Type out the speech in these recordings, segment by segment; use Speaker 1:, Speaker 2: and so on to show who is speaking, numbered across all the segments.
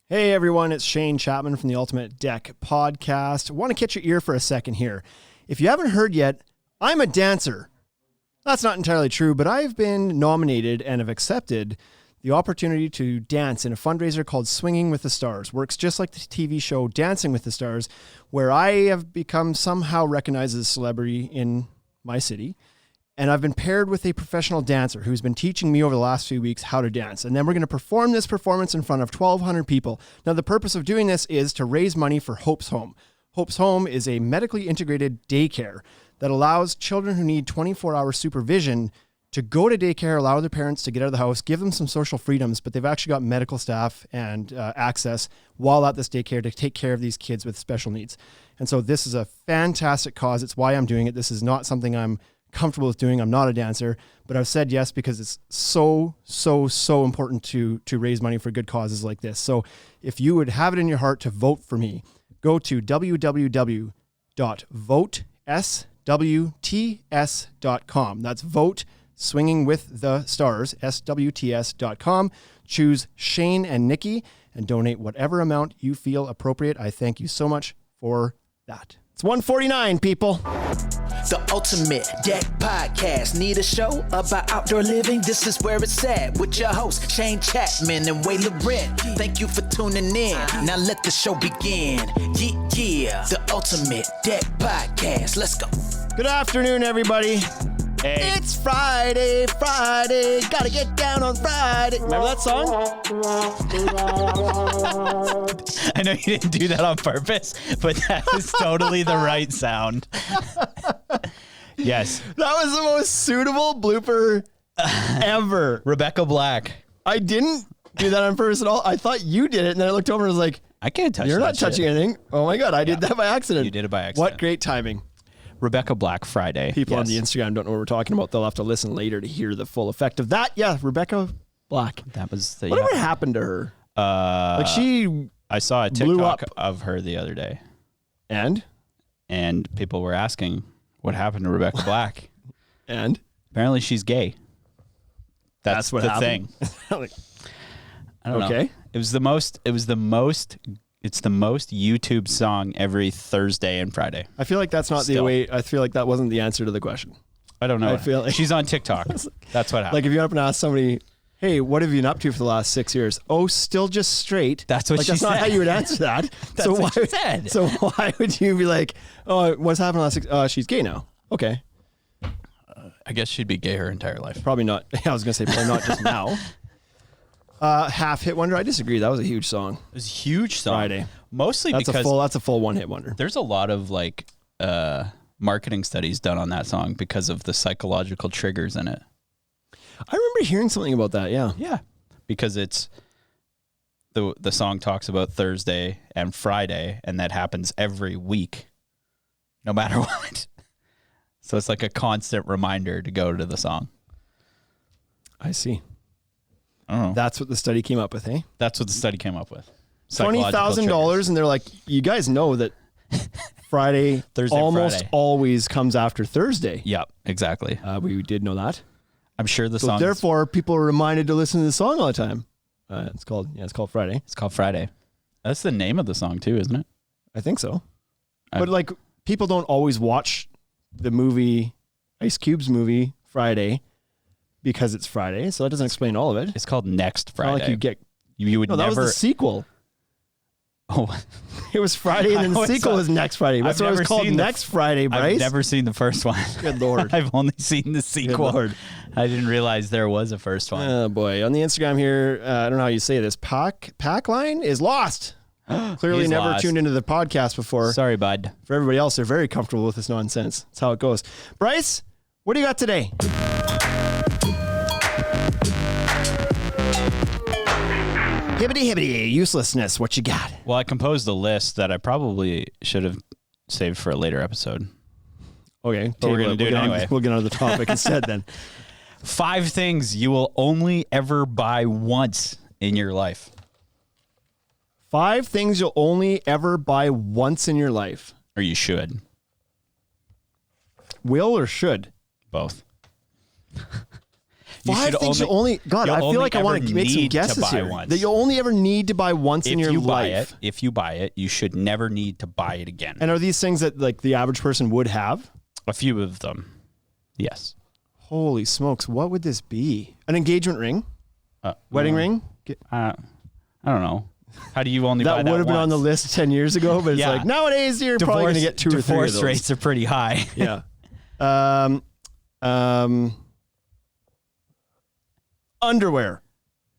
Speaker 1: Hey everyone, it's Shane Chapman from the Ultimate Deck Podcast. I want to catch your ear for a second here. If you haven't heard yet, I'm a dancer. That's not entirely true, but I've been nominated and have accepted the opportunity to dance in a fundraiser called Swinging with the Stars. Works just like the TV show Dancing with the Stars, where I have become somehow recognized as a celebrity in my city. And I've been paired with a professional dancer who's been teaching me over the last few weeks how to dance. And then we're going to perform this performance in front of 1,200 people. Now, the purpose of doing this is to raise money for Hope's Home. Hope's Home is a medically integrated daycare that allows children who need 24-hour supervision to go to daycare, allow their parents to get out of the house, give them some social freedoms, but they've actually got medical staff and access while at this daycare to take care of these kids with special needs. And so this is a fantastic cause. It's why I'm doing it. This is not something I'm comfortable with doing. I'm not a dancer, but I've said yes because it's so important to raise money for good causes like this. So if you would have it in your heart to vote for me, go to www.voteswts.com. That's vote swinging with the stars, SWTS.com. Choose Shane and Nikki and donate whatever amount you feel appropriate. I thank you so much for that. It's 1:49, people.
Speaker 2: The Ultimate Deck Podcast. Need a show about outdoor living? This is where it's at with your hosts, Shane Chapman and Way Laurent. Thank you for tuning in. Now let the show begin. Yeah. The Ultimate Deck Podcast. Let's go.
Speaker 1: Good afternoon, everybody. Hey. It's Friday. Gotta get down on Friday. Remember that song?
Speaker 3: I know you didn't do that on purpose, but that was totally the right sound. Yes.
Speaker 1: That was the most suitable blooper ever.
Speaker 3: Rebecca Black.
Speaker 1: I didn't do that on purpose at all. I thought you did it, and then I looked over and was like,
Speaker 3: I can't touch
Speaker 1: you're
Speaker 3: that
Speaker 1: not touching anything. Oh my God, I did that by accident.
Speaker 3: You did it by accident.
Speaker 1: What great timing.
Speaker 3: Rebecca Black Friday.
Speaker 1: People on the Instagram don't know what we're talking about. They'll have to listen later to hear the full effect of that. Yeah, Rebecca Black.
Speaker 3: That was the...
Speaker 1: Whatever happened to her?
Speaker 3: I saw a TikTok of her the other day.
Speaker 1: And
Speaker 3: people were asking what happened to Rebecca Black.
Speaker 1: And?
Speaker 3: Apparently she's gay. That's
Speaker 1: what
Speaker 3: the
Speaker 1: happened?
Speaker 3: thing.
Speaker 1: I
Speaker 3: don't know.
Speaker 1: Okay.
Speaker 3: It's the most YouTube song every Thursday and Friday.
Speaker 1: I feel like that's not the way. I feel like that wasn't the answer to the question.
Speaker 3: I don't know.
Speaker 1: I feel like
Speaker 3: she's on TikTok. That's what happened.
Speaker 1: Like if you went up and asked somebody, hey, what have you been up to for the last 6 years? Oh, still just straight.
Speaker 3: That's what she
Speaker 1: that's
Speaker 3: said.
Speaker 1: Not how you would answer that.
Speaker 3: That's what she said.
Speaker 1: So why would you be like, oh, what's happened last 6? She's gay now. Okay.
Speaker 3: I guess she'd be gay her entire life.
Speaker 1: Probably not. I was going to say probably not just now. Half Hit Wonder. I disagree. That was a huge song.
Speaker 3: It was a huge song.
Speaker 1: Friday.
Speaker 3: Mostly
Speaker 1: that's
Speaker 3: because
Speaker 1: that's a full one hit wonder.
Speaker 3: There's a lot of like marketing studies done on that song because of the psychological triggers in it.
Speaker 1: I remember hearing something about that. Yeah.
Speaker 3: Yeah. Because it's the song talks about Thursday and Friday, and that happens every week, no matter what. So it's like a constant reminder to go to the song.
Speaker 1: I see.
Speaker 3: I don't know.
Speaker 1: That's what the study came up with, eh?
Speaker 3: That's what the study came up with.
Speaker 1: $20,000, and they're like, you guys know that Thursday almost
Speaker 3: Friday
Speaker 1: always comes after Thursday.
Speaker 3: Yep, exactly.
Speaker 1: We did know that.
Speaker 3: I'm sure the song.
Speaker 1: Therefore, people are reminded to listen to the song all the time. It's called Friday.
Speaker 3: It's called Friday. That's the name of the song too, isn't it?
Speaker 1: I think so. But like, people don't always watch the movie, Ice Cube's movie, Friday, because it's Friday. So that doesn't explain all of it.
Speaker 3: It's called Next Friday.
Speaker 1: It's not like you get.
Speaker 3: You would
Speaker 1: no,
Speaker 3: never.
Speaker 1: That was the sequel.
Speaker 3: Oh,
Speaker 1: it was Friday, and then the sequel was Next Friday. That's why it was called Next Friday, Bryce.
Speaker 3: I've never seen the first one.
Speaker 1: Good Lord.
Speaker 3: I've only seen the sequel.
Speaker 1: Good Lord.
Speaker 3: I didn't realize there was a first one.
Speaker 1: Oh, boy. On the Instagram here, I don't know how you say this. Packline is lost. Clearly
Speaker 3: He's
Speaker 1: never
Speaker 3: lost.
Speaker 1: tuned into the podcast before.
Speaker 3: Sorry, bud.
Speaker 1: For everybody else, they're very comfortable with this nonsense. That's how it goes. Bryce, what do you got today? Hibbity, uselessness. What you got?
Speaker 3: Well, I composed a list that I probably should have saved for a later episode.
Speaker 1: Okay.
Speaker 3: But we're going to do it anyway.
Speaker 1: We'll get on the topic instead then.
Speaker 3: 5 things you will only ever buy once in your life.
Speaker 1: 5 things you'll only ever buy once in your life.
Speaker 3: Or you should.
Speaker 1: Will or should?
Speaker 3: Both.
Speaker 1: 5 things you only. God, I feel like I want to make some guesses here.
Speaker 3: Once.
Speaker 1: That you only ever need to buy once in your life.
Speaker 3: If you buy it, you should never need to buy it again.
Speaker 1: And are these things that like the average person would have?
Speaker 3: A few of them, yes.
Speaker 1: Holy smokes! What would this be? An engagement ring? Wedding ring?
Speaker 3: I don't know. How do you only buy that
Speaker 1: would have been
Speaker 3: once?
Speaker 1: on the list 10 years ago, but it's like nowadays you're probably going to get 2 or 3 of those.
Speaker 3: Divorce rates are pretty high.
Speaker 1: Yeah. Underwear.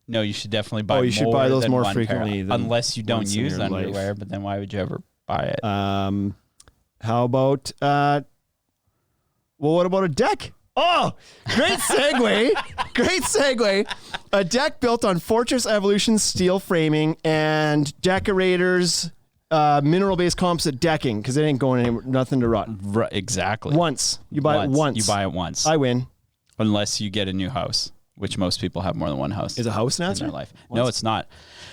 Speaker 3: No, you should definitely buy.
Speaker 1: You should buy those
Speaker 3: than
Speaker 1: more
Speaker 3: one
Speaker 1: frequently
Speaker 3: pair,
Speaker 1: than
Speaker 3: unless you don't
Speaker 1: once in
Speaker 3: use
Speaker 1: your
Speaker 3: underwear.
Speaker 1: life.
Speaker 3: But then why would you ever buy it?
Speaker 1: How about what about a deck? Oh, great segue. Great segue. A deck built on Fortress Evolution steel framing and Decorators mineral-based composite decking because it ain't going anywhere, nothing to rot.
Speaker 3: Right, exactly.
Speaker 1: Once. You buy it once.
Speaker 3: You buy it once.
Speaker 1: I win.
Speaker 3: Unless you get a new house, which most people have more than one house.
Speaker 1: Is a house an
Speaker 3: in
Speaker 1: answer?
Speaker 3: their life? No, it's not.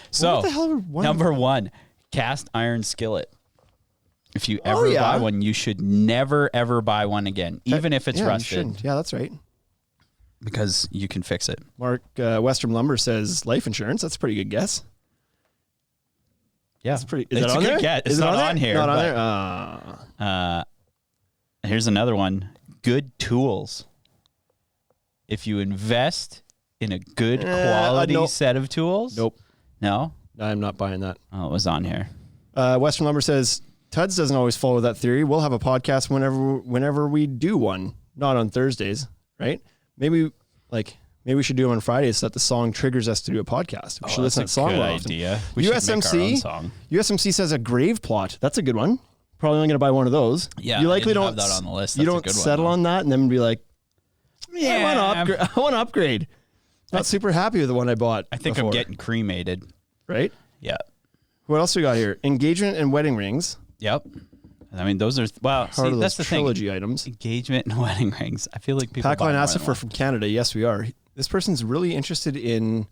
Speaker 3: So,
Speaker 1: what the hell
Speaker 3: number 1, cast iron skillet. If you ever buy one, you should never, ever buy one again, even if it's rusted.
Speaker 1: Yeah, that's right.
Speaker 3: Because you can fix it.
Speaker 1: Mark, Western Lumber says life insurance. That's a pretty good guess.
Speaker 3: Yeah.
Speaker 1: That's pretty. Is
Speaker 3: it's
Speaker 1: that on
Speaker 3: a
Speaker 1: there?
Speaker 3: good guess. It's
Speaker 1: Is it
Speaker 3: not
Speaker 1: on
Speaker 3: on
Speaker 1: there?
Speaker 3: here.
Speaker 1: Not on there.
Speaker 3: Here's another one. Good tools. If you invest in a good quality
Speaker 1: nope.
Speaker 3: set of tools.
Speaker 1: Nope.
Speaker 3: No?
Speaker 1: I'm not buying that.
Speaker 3: Oh, it was on here.
Speaker 1: Western Lumber says Tuds doesn't always follow that theory. We'll have a podcast whenever we do one, not on Thursdays, right? Maybe we should do them on Fridays so that the song triggers us to do a podcast. We should listen to that song
Speaker 3: good
Speaker 1: more often.
Speaker 3: idea. We should make our own song.
Speaker 1: USMC says a grave plot. That's a good one. Probably only going to buy one of those.
Speaker 3: Yeah,
Speaker 1: you likely
Speaker 3: I didn't
Speaker 1: don't
Speaker 3: have that on the list.
Speaker 1: You
Speaker 3: That's a
Speaker 1: don't
Speaker 3: good one,
Speaker 1: settle
Speaker 3: though.
Speaker 1: on that and then be like,
Speaker 3: Yeah.
Speaker 1: I want to upgrade. Not super happy with the one I bought.
Speaker 3: I think
Speaker 1: before,
Speaker 3: I'm getting cremated.
Speaker 1: right.
Speaker 3: Yeah.
Speaker 1: What else we got here? Engagement and wedding rings.
Speaker 3: Yep. I mean, those are
Speaker 1: Part of
Speaker 3: that's the
Speaker 1: those trilogy
Speaker 3: thing.
Speaker 1: items.
Speaker 3: Engagement and wedding rings. I feel like people. buy
Speaker 1: Packline
Speaker 3: more
Speaker 1: asked
Speaker 3: than
Speaker 1: if we're
Speaker 3: one.
Speaker 1: from Canada. Yes, we are. This person's really interested in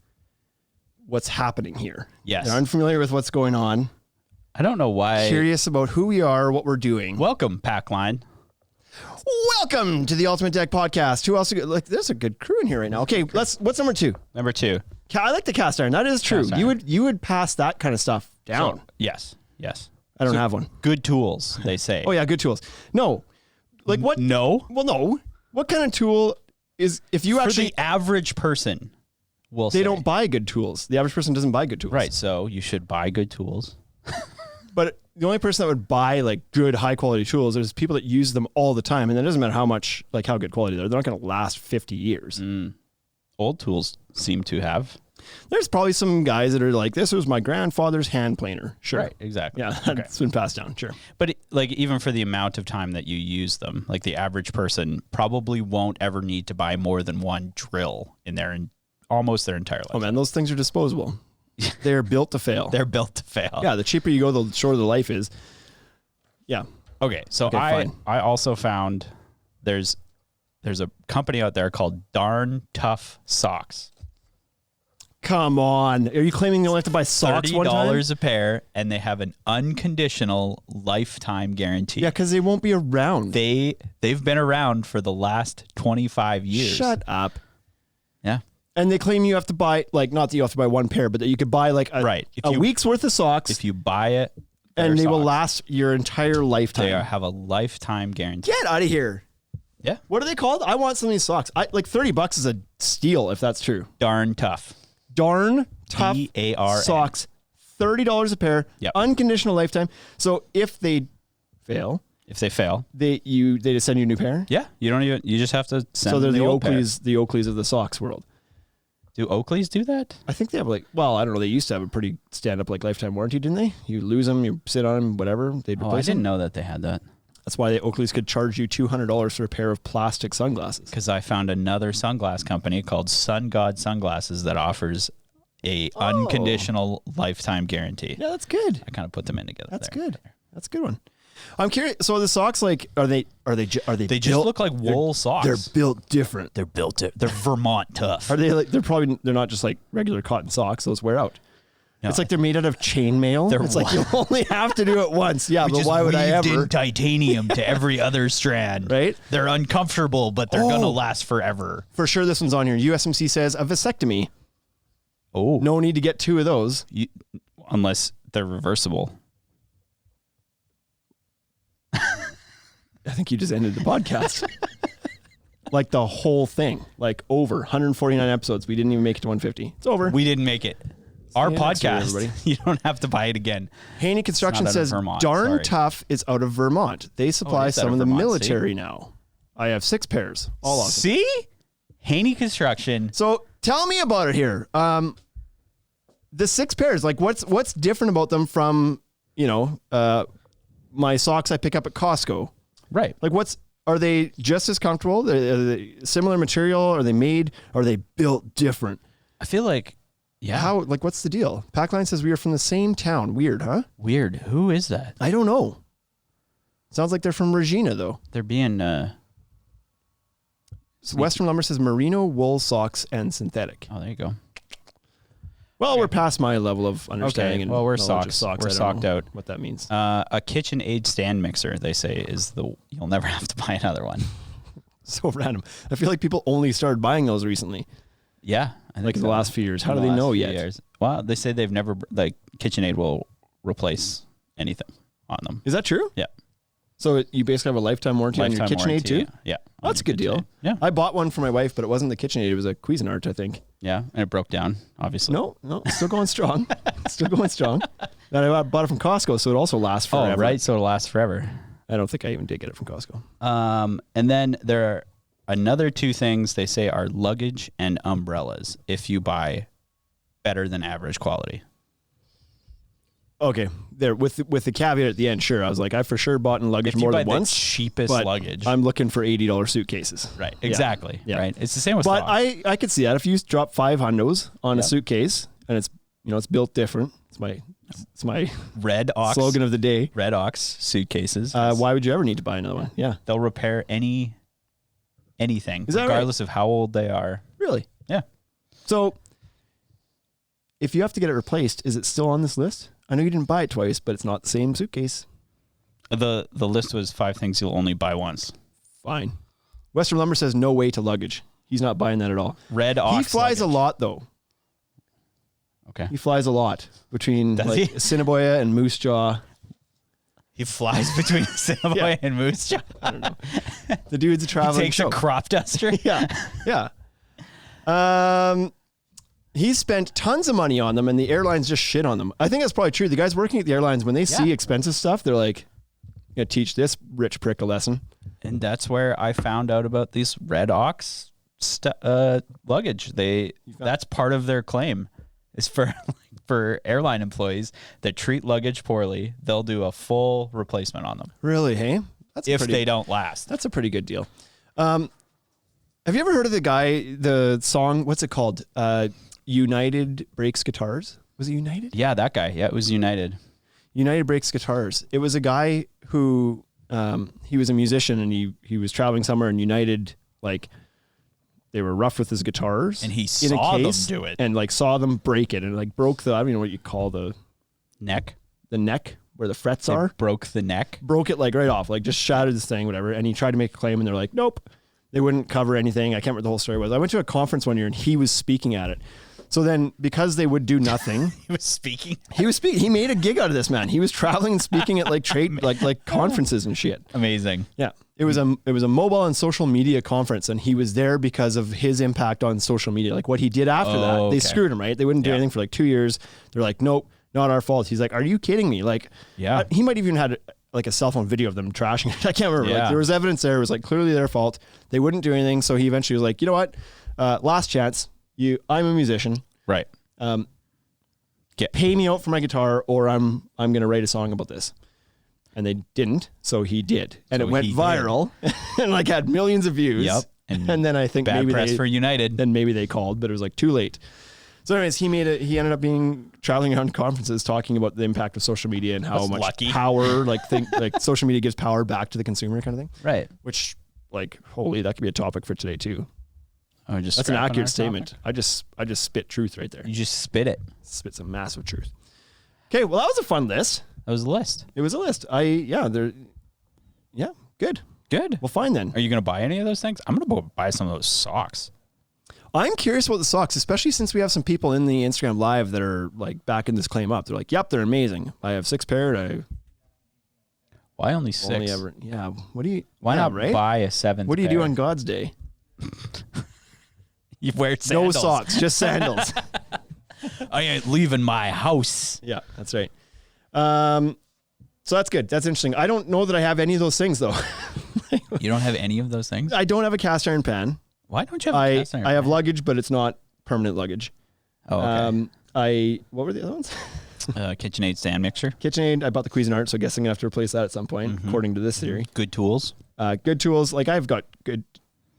Speaker 1: what's happening here.
Speaker 3: Yes.
Speaker 1: They're unfamiliar with what's going on.
Speaker 3: I don't know why.
Speaker 1: Curious about who we are, what we're doing.
Speaker 3: Welcome, Packline.
Speaker 1: Welcome to the Ultimate Deck Podcast. Who else? There's a good crew in here right now. Okay, what's number 2?
Speaker 3: Number 2.
Speaker 1: I like the cast iron. That is true.
Speaker 3: Cast iron.
Speaker 1: You would pass that kind of stuff down.
Speaker 3: So, yes.
Speaker 1: I don't have one.
Speaker 3: Good tools, they say.
Speaker 1: Oh yeah, good tools. No, like what?
Speaker 3: No.
Speaker 1: Well, no. What kind of tool is if you
Speaker 3: For
Speaker 1: actually?
Speaker 3: the average person, will
Speaker 1: They
Speaker 3: say.
Speaker 1: don't buy good tools. The average person doesn't buy good tools.
Speaker 3: Right. So you should buy good tools.
Speaker 1: But the only person that would buy like good high quality tools is people that use them all the time, and it doesn't matter how much how good quality they're not going to last 50 years.
Speaker 3: Old tools seem to have.
Speaker 1: There's probably some guys that are like, this was my grandfather's hand planer. Sure.
Speaker 3: Right. Exactly.
Speaker 1: Yeah, that's been passed down. Sure.
Speaker 3: But even for the amount of time that you use them, like the average person probably won't ever need to buy more than one drill in almost their entire life.
Speaker 1: Oh man, those things are disposable. They're built to fail.
Speaker 3: They're built to fail.
Speaker 1: Yeah, the cheaper you go, the shorter the life is. Yeah.
Speaker 3: Okay, so
Speaker 1: fine.
Speaker 3: I also found there's a company out there called Darn Tough Socks.
Speaker 1: Come on. Are you claiming you only have to buy socks one time?
Speaker 3: $30 a pair, and they have an unconditional lifetime guarantee.
Speaker 1: Yeah, because they won't be around.
Speaker 3: They've been around for the last 25 years.
Speaker 1: Shut up.
Speaker 3: Yeah.
Speaker 1: And they claim you have to buy, not that you have to buy one pair, but that you could buy a week's worth of socks.
Speaker 3: If you buy it,
Speaker 1: and they will
Speaker 3: socks,
Speaker 1: last your entire lifetime.
Speaker 3: They have a lifetime guarantee.
Speaker 1: Get out of here.
Speaker 3: Yeah.
Speaker 1: What are they called? I want some of these socks. $30 is a steal if that's true.
Speaker 3: Darn Tough.
Speaker 1: Darn Tough
Speaker 3: DARN.
Speaker 1: socks. $30 a pair.
Speaker 3: Yep.
Speaker 1: Unconditional lifetime. So if they fail, they just send you a new pair.
Speaker 3: Yeah, you just have to send.
Speaker 1: So they're
Speaker 3: them
Speaker 1: the
Speaker 3: old pair.
Speaker 1: Oakleys of the socks world.
Speaker 3: Do Oakleys do that?
Speaker 1: I think they have I don't know. They used to have a pretty stand-up lifetime warranty, didn't they? You lose them, you sit on them, whatever. They'd replace
Speaker 3: I didn't
Speaker 1: them.
Speaker 3: know that they had that.
Speaker 1: That's why the Oakleys could charge you $200 for a pair of plastic sunglasses.
Speaker 3: Because I found another sunglass company called Sun God Sunglasses that offers a unconditional lifetime guarantee.
Speaker 1: Yeah, that's good.
Speaker 3: I kind of put them in together.
Speaker 1: That's good. That's a good one. I'm curious. So the socks, are they
Speaker 3: They just
Speaker 1: built-
Speaker 3: look like wool socks.
Speaker 1: They're built different.
Speaker 3: They're Vermont tough.
Speaker 1: Are they they're not just like regular cotton socks. Those wear out.
Speaker 3: No.
Speaker 1: It's like they're made out of chainmail. It's like you only have to do it once. Yeah, but why would I
Speaker 3: weaved
Speaker 1: ever?
Speaker 3: in titanium to every other strand.
Speaker 1: Right?
Speaker 3: They're uncomfortable, but they're gonna last forever.
Speaker 1: For sure, this one's on here. USMC says a vasectomy.
Speaker 3: Oh,
Speaker 1: No need to get 2 of those.
Speaker 3: unless they're reversible.
Speaker 1: I think you just ended the podcast. Like the whole thing, like over 149 episodes. We didn't even make it to 150. It's over.
Speaker 3: We didn't make it. Our
Speaker 1: See you next year,
Speaker 3: podcast.
Speaker 1: everybody.
Speaker 3: You don't have to buy it again.
Speaker 1: Haney Construction
Speaker 3: It's not out of
Speaker 1: says
Speaker 3: Vermont,
Speaker 1: Darn
Speaker 3: sorry.
Speaker 1: Tough is out of Vermont. They supply
Speaker 3: is out
Speaker 1: some
Speaker 3: of
Speaker 1: of the
Speaker 3: Vermont, see?
Speaker 1: military now. I have 6 pairs. All awesome.
Speaker 3: See, Haney Construction.
Speaker 1: So tell me about it here. The 6 pairs, like what's different about them from, my socks I pick up at Costco?
Speaker 3: Right.
Speaker 1: Like are they just as comfortable? Are they similar material? Are they made? Are they built different?
Speaker 3: I feel like, yeah.
Speaker 1: What's the deal? Packline says we are from the same town. Weird, huh?
Speaker 3: Weird. Who is that?
Speaker 1: I don't know. Sounds like they're from Regina, though.
Speaker 3: They're being,
Speaker 1: So Western Lumber says merino, wool, socks, and synthetic.
Speaker 3: oh, there you go.
Speaker 1: Well, we're past my level of understanding.
Speaker 3: Okay,
Speaker 1: And
Speaker 3: well, we're
Speaker 1: knowledge of
Speaker 3: socks. We're
Speaker 1: I don't
Speaker 3: socked
Speaker 1: know
Speaker 3: out.
Speaker 1: What that means.
Speaker 3: A KitchenAid stand mixer, they say, you'll never have to buy another one.
Speaker 1: So random. I feel like people only started buying those recently,
Speaker 3: Yeah. I think
Speaker 1: like in the
Speaker 3: so.
Speaker 1: last few years. How
Speaker 3: In
Speaker 1: do
Speaker 3: the
Speaker 1: they
Speaker 3: last
Speaker 1: know
Speaker 3: few
Speaker 1: yet?
Speaker 3: years. Well, they say they've never, like, KitchenAid will replace anything on them.
Speaker 1: Is that true?
Speaker 3: Yeah.
Speaker 1: So you basically have a lifetime warranty on your
Speaker 3: Lifetime
Speaker 1: KitchenAid
Speaker 3: warranty,
Speaker 1: too?
Speaker 3: Yeah.
Speaker 1: Oh, that's a good deal.
Speaker 3: KitchenAid. Yeah.
Speaker 1: I bought one for my wife, but it wasn't the KitchenAid. It was a Cuisinart, I think.
Speaker 3: Yeah. And it broke down, obviously.
Speaker 1: No, still going strong. Still going strong. And I bought it from Costco, so it also lasts forever.
Speaker 3: Oh, right. So it'll last forever.
Speaker 1: I don't think I even did get it from Costco.
Speaker 3: And then there are another 2 things they say are luggage and umbrellas if you buy better than average quality.
Speaker 1: Okay, there with the caveat at the end. Sure, I was like, I for sure bought in luggage
Speaker 3: If you
Speaker 1: more
Speaker 3: buy
Speaker 1: than
Speaker 3: the
Speaker 1: once.
Speaker 3: cheapest
Speaker 1: but
Speaker 3: luggage.
Speaker 1: I'm looking for $80 suitcases.
Speaker 3: Right.
Speaker 1: Yeah.
Speaker 3: Exactly.
Speaker 1: Yeah.
Speaker 3: Right. It's the same with
Speaker 1: But
Speaker 3: socks.
Speaker 1: I could see that if you drop $500 on a
Speaker 3: Yep.
Speaker 1: suitcase and it's it's built different. It's my
Speaker 3: Red Ox
Speaker 1: slogan of the day.
Speaker 3: Red Ox suitcases.
Speaker 1: Why would you ever need to buy another one? Yeah,
Speaker 3: They'll repair anything,
Speaker 1: Is that right?
Speaker 3: regardless of how old they are.
Speaker 1: really.
Speaker 3: Yeah.
Speaker 1: So, if you have to get it replaced, is it still on this list? I know you didn't buy it twice, but it's not the same suitcase.
Speaker 3: The list was 5 things you'll only buy once.
Speaker 1: Fine. Western Lumber says no way to luggage. He's not buying that at all.
Speaker 3: Red Ox.
Speaker 1: He flies a
Speaker 3: luggage.
Speaker 1: lot though.
Speaker 3: Okay.
Speaker 1: He flies a lot between
Speaker 3: Does
Speaker 1: like
Speaker 3: he?
Speaker 1: Assiniboia and Moose Jaw.
Speaker 3: He flies between Assiniboia
Speaker 1: Yeah.
Speaker 3: and Moose Jaw.
Speaker 1: I don't know. The dude's a
Speaker 3: He
Speaker 1: traveling
Speaker 3: takes
Speaker 1: show.
Speaker 3: a crop duster.
Speaker 1: Yeah. He's spent tons of money on them, and the airlines just shit on them. I think that's probably true. The guys working at the airlines, when they see expensive stuff, they're like, "I'm gonna teach this rich prick a lesson."
Speaker 3: And that's where I found out about these Red Ox luggage. That's part of their claim is for airline employees that treat luggage poorly. They'll do a full replacement on them
Speaker 1: Really? Hey, that's
Speaker 3: if they don't last.
Speaker 1: That's a pretty good deal. Have you ever heard of the song? What's it called? United Breaks Guitars. Was it United?
Speaker 3: Yeah, that guy. Yeah, it was United.
Speaker 1: United Breaks Guitars. It was a guy who he was a musician and he was traveling somewhere, and United, like, they were rough with his guitars,
Speaker 3: And he
Speaker 1: in
Speaker 3: saw
Speaker 1: a
Speaker 3: them
Speaker 1: case,
Speaker 3: do it.
Speaker 1: and like saw them break it, and like broke the, I don't even know what you call the
Speaker 3: Neck.
Speaker 1: neck where the frets
Speaker 3: They
Speaker 1: are.
Speaker 3: broke the neck.
Speaker 1: Broke it like right off, like just shattered this thing, whatever. And he tried to make a claim, and they're like, nope, they wouldn't cover anything. I can't remember what the whole story was. I went to a conference one year, and he was speaking at it. So then, because they would do nothing,
Speaker 3: He was speaking.
Speaker 1: he made a gig out of this, man. He was traveling and speaking at like trade, like conferences and shit.
Speaker 3: Amazing.
Speaker 1: Yeah. It was a mobile and social media conference, and he was there because of his impact on social media. Like what he did after that,
Speaker 3: okay.
Speaker 1: they screwed him, right? They wouldn't do anything for like 2 years. They're like, nope, not our fault. He's like, are you kidding me? Like,
Speaker 3: Yeah.
Speaker 1: he might even had like a cell phone video of them trashing it. I can't remember.
Speaker 3: Yeah.
Speaker 1: Like there was evidence there. It was like clearly their fault. They wouldn't do anything. So he eventually was like, you know what? Last chance. I'm a musician.
Speaker 3: Right.
Speaker 1: Pay me out for my guitar, or I'm going to write a song about this. And they didn't, so he did, and
Speaker 3: So
Speaker 1: it went
Speaker 3: he
Speaker 1: viral, and like had millions of views.
Speaker 3: Yep.
Speaker 1: And then I think
Speaker 3: Bad
Speaker 1: maybe
Speaker 3: press for United.
Speaker 1: maybe they called, but it was like too late. So, anyways, he ended up traveling around conferences talking about the impact of social media and how
Speaker 3: That's
Speaker 1: much
Speaker 3: lucky.
Speaker 1: power, like social media gives power back to the consumer, kind of thing.
Speaker 3: Right.
Speaker 1: Which, like, holy, that could be a topic for today too.
Speaker 3: Oh, just
Speaker 1: That's an
Speaker 3: scrap on our
Speaker 1: accurate
Speaker 3: topic?
Speaker 1: statement. I just spit truth right there.
Speaker 3: You just spit it.
Speaker 1: Spit some massive truth. Okay, well that was a fun list.
Speaker 3: That was the list.
Speaker 1: It was a list. Good.
Speaker 3: Good.
Speaker 1: Well, fine then.
Speaker 3: Are you going to buy any of those things? I'm going to go buy some of those socks.
Speaker 1: I'm curious about the socks, especially since we have some people in the Instagram live that are like backing this claim up. They're like, "Yep, they're amazing. I have 6 pair.
Speaker 3: Why only 6?
Speaker 1: What do you?
Speaker 3: Why
Speaker 1: yeah,
Speaker 3: not
Speaker 1: right?
Speaker 3: buy a 7th?
Speaker 1: What do you do
Speaker 3: pair?
Speaker 1: on God's day?
Speaker 3: You wear sandals.
Speaker 1: No socks, just sandals.
Speaker 3: I ain't leaving my house.
Speaker 1: Yeah, that's right. So that's good. That's interesting. I don't know that I have any of those things though.
Speaker 3: You don't have any of those things?
Speaker 1: I don't have a cast iron pan.
Speaker 3: Why don't you have a cast iron?
Speaker 1: I have
Speaker 3: pan?
Speaker 1: luggage, but it's not permanent luggage.
Speaker 3: Oh, okay.
Speaker 1: What were the other ones?
Speaker 3: KitchenAid stand mixer.
Speaker 1: KitchenAid. I bought the Cuisinart, so I guess I'm gonna have to replace that at some point, according to this theory.
Speaker 3: Good tools.
Speaker 1: Good tools. Like I've got good.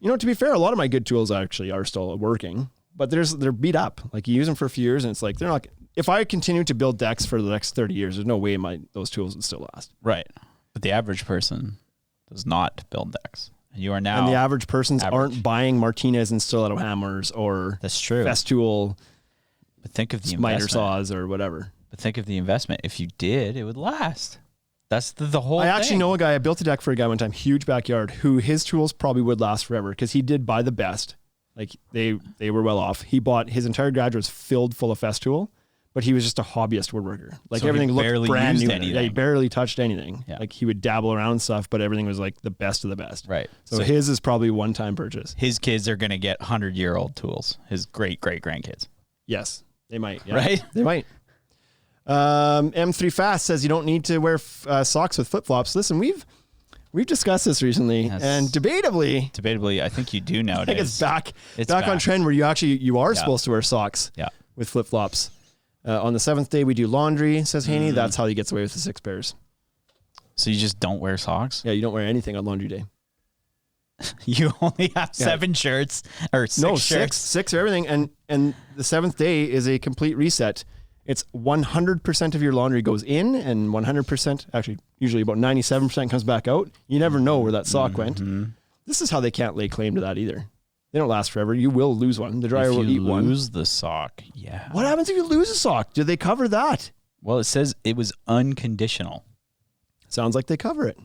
Speaker 1: You know, to be fair, a lot of my good tools actually are still working, but they're beat up. Like you use them for a few years, and it's like they're not. If I continue to build decks for the next 30 years, there's no way those tools would still last.
Speaker 3: Right. But the average person does not build decks. And you are now.
Speaker 1: And the average persons
Speaker 3: average.
Speaker 1: aren't buying Martinez and stiletto hammers or
Speaker 3: That's true.
Speaker 1: Festool
Speaker 3: But think of the
Speaker 1: miter
Speaker 3: investment.
Speaker 1: saws or whatever.
Speaker 3: But think of the investment. If you did, it would last. That's the whole
Speaker 1: I
Speaker 3: thing.
Speaker 1: actually know a guy. I built a deck for a guy one time, huge backyard, who his tools probably would last forever because he did buy the best. Like they were well off. He bought his entire garage was filled full of Festool, but he was just a hobbyist woodworker. Like
Speaker 3: So he
Speaker 1: everything looked
Speaker 3: barely
Speaker 1: brand
Speaker 3: used
Speaker 1: new. Yeah, he
Speaker 3: anything.
Speaker 1: barely touched anything.
Speaker 3: Yeah.
Speaker 1: Like he would dabble around and stuff, but everything was like the best of the best.
Speaker 3: Right.
Speaker 1: So his is probably a one-time purchase.
Speaker 3: His kids are going to get 100-year-old tools. His great-great-grandkids.
Speaker 1: Yes, they might. Yeah.
Speaker 3: Right?
Speaker 1: They might. M3 Fast says you don't need to wear socks with flip-flops. Listen, we've discussed this recently,
Speaker 3: Yes.
Speaker 1: and debatably,
Speaker 3: I think you do nowadays.
Speaker 1: I think it's back
Speaker 3: It's
Speaker 1: on
Speaker 3: back.
Speaker 1: trend where you are supposed to wear socks
Speaker 3: Yeah.
Speaker 1: with flip-flops. On the 7th day, we do laundry, says Haney. That's how he gets away with the 6 pairs.
Speaker 3: So you just don't wear socks?
Speaker 1: Yeah, you don't wear anything on laundry day.
Speaker 3: You only have 7 shirts or 6 shirts?
Speaker 1: Six or everything. And the 7th day is a complete reset. It's 100% of your laundry goes in and 100%, actually usually about 97% comes back out. You never know where that sock went. This is how they can't lay claim to that either. They don't last forever. You will lose one. The dryer
Speaker 3: If
Speaker 1: will
Speaker 3: you
Speaker 1: eat one.
Speaker 3: lose the sock, yeah.
Speaker 1: What happens if you lose a sock? Do they cover that?
Speaker 3: Well, it says it was unconditional.
Speaker 1: Sounds like they cover it.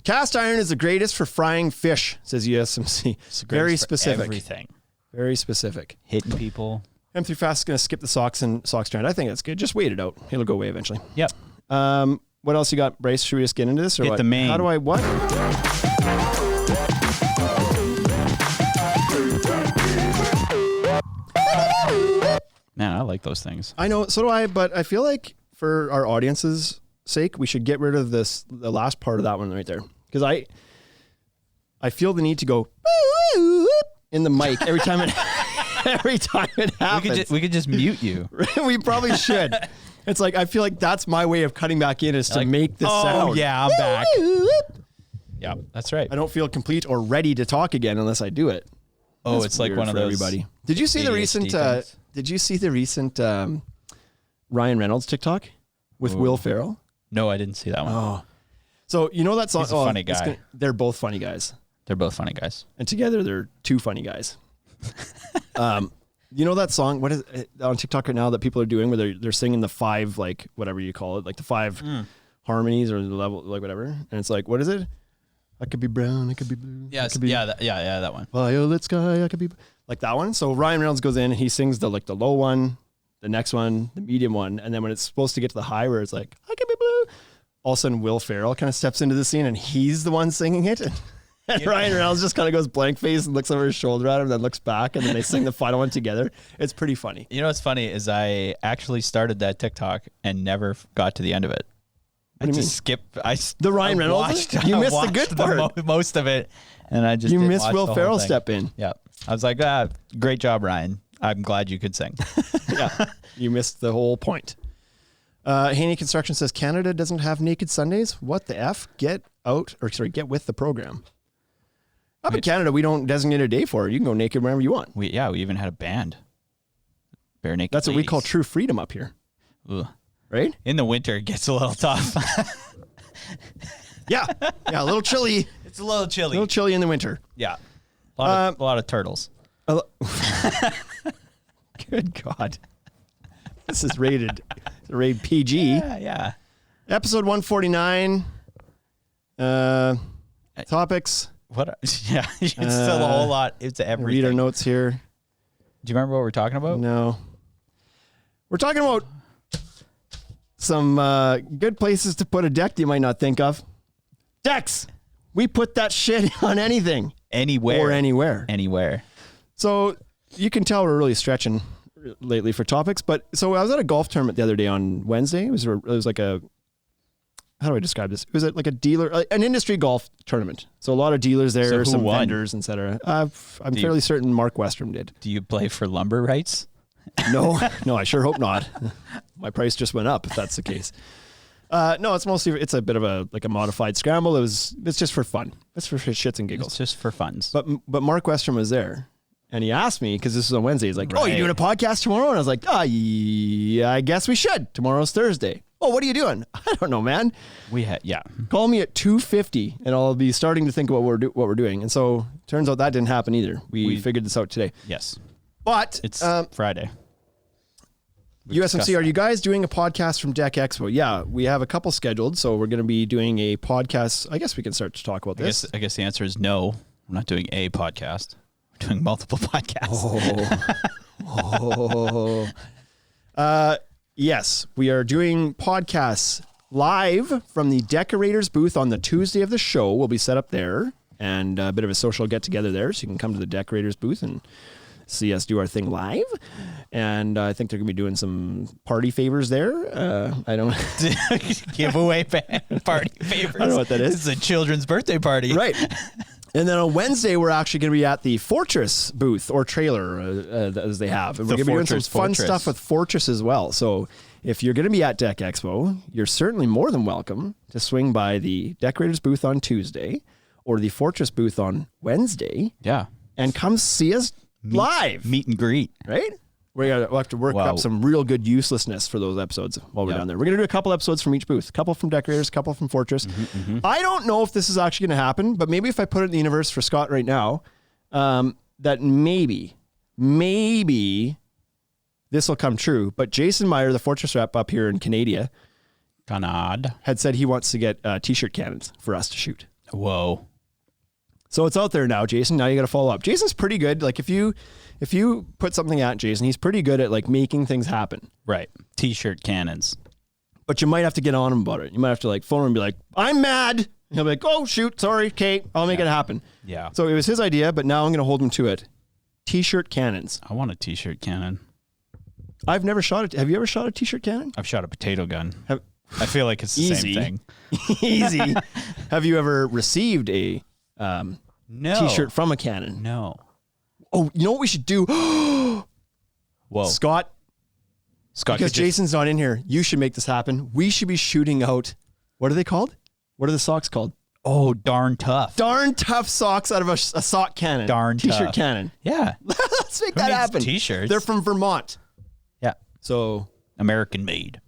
Speaker 1: Cast iron is the greatest for frying fish, says USMC.
Speaker 3: It's the
Speaker 1: Very
Speaker 3: greatest for
Speaker 1: specific.
Speaker 3: everything.
Speaker 1: Very specific.
Speaker 3: Hitting people.
Speaker 1: M3 Fast is going to skip the socks and socks trend. I think that's good. Just wait it out. It'll go away eventually.
Speaker 3: Yep.
Speaker 1: What else you got, Bryce? Should we just get into this? Or
Speaker 3: Hit
Speaker 1: what?
Speaker 3: the main.
Speaker 1: How do I, what?
Speaker 3: Man, I like those things.
Speaker 1: I know, so do I, but I feel like for our audience's sake, we should get rid of the last part of that one right there. Because I feel the need to go in the mic every time it happens.
Speaker 3: We could just mute you.
Speaker 1: We probably should. It's like, I feel like that's my way of cutting back in is to
Speaker 3: Like,
Speaker 1: make the sound.
Speaker 3: Oh, yeah, I'm back. Yeah, that's right.
Speaker 1: I don't feel complete or ready to talk again unless I do it.
Speaker 3: Oh,
Speaker 1: That's
Speaker 3: it's like
Speaker 1: weird
Speaker 3: one of
Speaker 1: for
Speaker 3: those.
Speaker 1: everybody. Did you see the
Speaker 3: ADHD
Speaker 1: recent?
Speaker 3: things.
Speaker 1: Did you see the recent Ryan Reynolds TikTok with Will Ferrell?
Speaker 3: No, I didn't see that one.
Speaker 1: Oh, so you know that song?
Speaker 3: He's a funny guy.
Speaker 1: They're both funny guys,
Speaker 3: They're both funny guys.
Speaker 1: and together they're two funny guys. You know that song? What is it, on TikTok right now that people are doing where they're singing the 5, like whatever you call it, like the 5 harmonies or the level, like whatever, and it's like, what is it? I could be brown, I could be blue. I
Speaker 3: Yes,
Speaker 1: could be
Speaker 3: that one.
Speaker 1: violet sky, I could be like that one. So Ryan Reynolds goes in and he sings the low one, the next one, the medium one, and then when it's supposed to get to the high where it's like I could be blue, all of a sudden Will Ferrell kind of steps into the scene and he's the one singing it. And Ryan Reynolds just kind of goes blank face and looks over his shoulder at him, and then looks back, and then they sing the final one together. It's pretty funny.
Speaker 3: You know what's funny is I actually started that TikTok and never got to the end of it.
Speaker 1: What do you mean?
Speaker 3: Skipped.
Speaker 1: The Ryan Reynolds? You missed the good part.
Speaker 3: Most of it, and I just
Speaker 1: You
Speaker 3: didn't
Speaker 1: missed
Speaker 3: watch
Speaker 1: Will
Speaker 3: the whole
Speaker 1: Ferrell
Speaker 3: thing.
Speaker 1: step in.
Speaker 3: Yeah, I was like, great job, Ryan. I'm glad you could sing.
Speaker 1: Yeah, you missed the whole point. Haney Construction says Canada doesn't have naked Sundays. What the F? Get with the program. Up in Canada, we don't designate a day for it. You can go naked whenever you want.
Speaker 3: We even had a band. Bare Naked
Speaker 1: That's what we
Speaker 3: Ladies.
Speaker 1: call true freedom up here,
Speaker 3: Ugh.
Speaker 1: right?
Speaker 3: In the winter, it gets a little tough.
Speaker 1: Yeah, a little chilly.
Speaker 3: It's a little chilly.
Speaker 1: A little chilly in the winter.
Speaker 3: Yeah, a lot of turtles.
Speaker 1: Good God. This is rated PG.
Speaker 3: Yeah.
Speaker 1: Episode 149. Topics.
Speaker 3: What? Yeah, it's still a whole lot. It's everything.
Speaker 1: Read our notes here.
Speaker 3: Do you remember what we're talking about?
Speaker 1: No. We're talking about some good places to put a deck that you might not think of. Decks. We put that shit on anything.
Speaker 3: Anywhere.
Speaker 1: Or anywhere.
Speaker 3: Anywhere.
Speaker 1: So you can tell we're really stretching lately for topics. But so I was at a golf tournament the other day on Wednesday. It was like a, how do I describe this? It was like a dealer, an industry golf tournament. So a lot of dealers there,
Speaker 3: So who
Speaker 1: some
Speaker 3: won?
Speaker 1: vendors, etc. I'm fairly certain Mark Westrom did.
Speaker 3: Do you play for lumber rights?
Speaker 1: No, I sure hope not. My price just went up if that's the case. No, it's a bit of a modified scramble. It's just for fun. It's for shits and giggles.
Speaker 3: It's just for funs.
Speaker 1: But Mark Westrom was there, and he asked me because this was on Wednesday. He's like, "Oh,
Speaker 3: Right.
Speaker 1: you doing a podcast tomorrow?" And I was like, yeah, I guess we should. Tomorrow's Thursday. Oh, what are you doing? I don't know, man.
Speaker 3: Yeah.
Speaker 1: Call me at 2:50, and I'll be starting to think about what we're doing. And so turns out that didn't happen either. We figured this out today.
Speaker 3: Yes.
Speaker 1: But
Speaker 3: It's Friday.
Speaker 1: USMC, are you guys doing a podcast from Deck Expo? Yeah, we have a couple scheduled, so we're going to be doing a podcast. I guess we can start to talk about this.
Speaker 3: I guess the answer is no. We're not doing a podcast. We're doing multiple podcasts.
Speaker 1: Yes, we are doing podcasts live from the Decorators booth on the Tuesday of the show. We'll be set up there, and a bit of a social get together there, so you can come to the Decorators booth and see us do our thing live. And I think they're going to be doing some party favors there. I don't
Speaker 3: Giveaway party favors.
Speaker 1: I don't know what that is.
Speaker 3: It's a children's birthday party.
Speaker 1: Right. And then on Wednesday, we're actually going to be at the Fortress booth or trailer, as they have. And we're going to be doing some fun stuff with Fortress as well. So if you're going to be at Deck Expo, you're certainly more than welcome to swing by the Decorators booth on Tuesday or the Fortress booth on Wednesday.
Speaker 3: Yeah.
Speaker 1: And come see us live.
Speaker 3: Meet and greet.
Speaker 1: Right? We'll have to work up some real good uselessness for those episodes while we're down there. We're going to do a couple episodes from each booth. A couple from Decorators, a couple from Fortress. I don't know if this is actually going to happen, but maybe if I put it in the universe for Scott right now, that maybe this will come true. But Jason Meyer, the Fortress rep up here in Canada, had said he wants to get t-shirt cannons for us to shoot.
Speaker 3: Whoa.
Speaker 1: So it's out there now, Jason. Now you got to follow up. Jason's pretty good. Like if you put something at Jason, he's pretty good at like making things happen.
Speaker 3: Right. T-shirt cannons.
Speaker 1: But you might have to get on him about it. You might have to like phone him and be like, "I'm mad." And he'll be like, "Oh shoot, sorry, Kate. I'll make it happen."
Speaker 3: Yeah.
Speaker 1: So it was his idea, but now I'm going to hold him to it. T-shirt cannons.
Speaker 3: I want a t-shirt cannon.
Speaker 1: I've never shot it. Have you ever shot a t-shirt cannon?
Speaker 3: I've shot a potato gun. I feel like it's the
Speaker 1: Easy.
Speaker 3: same thing.
Speaker 1: Easy. Have you ever received a
Speaker 3: No.
Speaker 1: t-shirt from a cannon?
Speaker 3: No.
Speaker 1: Oh, you know what we should do?
Speaker 3: Whoa.
Speaker 1: Scott, because Jason's not in here, you should make this happen. We should be shooting out, what are they called? What are the socks called?
Speaker 3: Oh, darn tough.
Speaker 1: Darn tough socks out of a sock cannon.
Speaker 3: Darn
Speaker 1: T-shirt
Speaker 3: tough.
Speaker 1: cannon.
Speaker 3: Yeah.
Speaker 1: Let's make
Speaker 3: Who
Speaker 1: that
Speaker 3: needs
Speaker 1: happen.
Speaker 3: t-shirts?
Speaker 1: They're from Vermont.
Speaker 3: Yeah.
Speaker 1: So
Speaker 3: American made.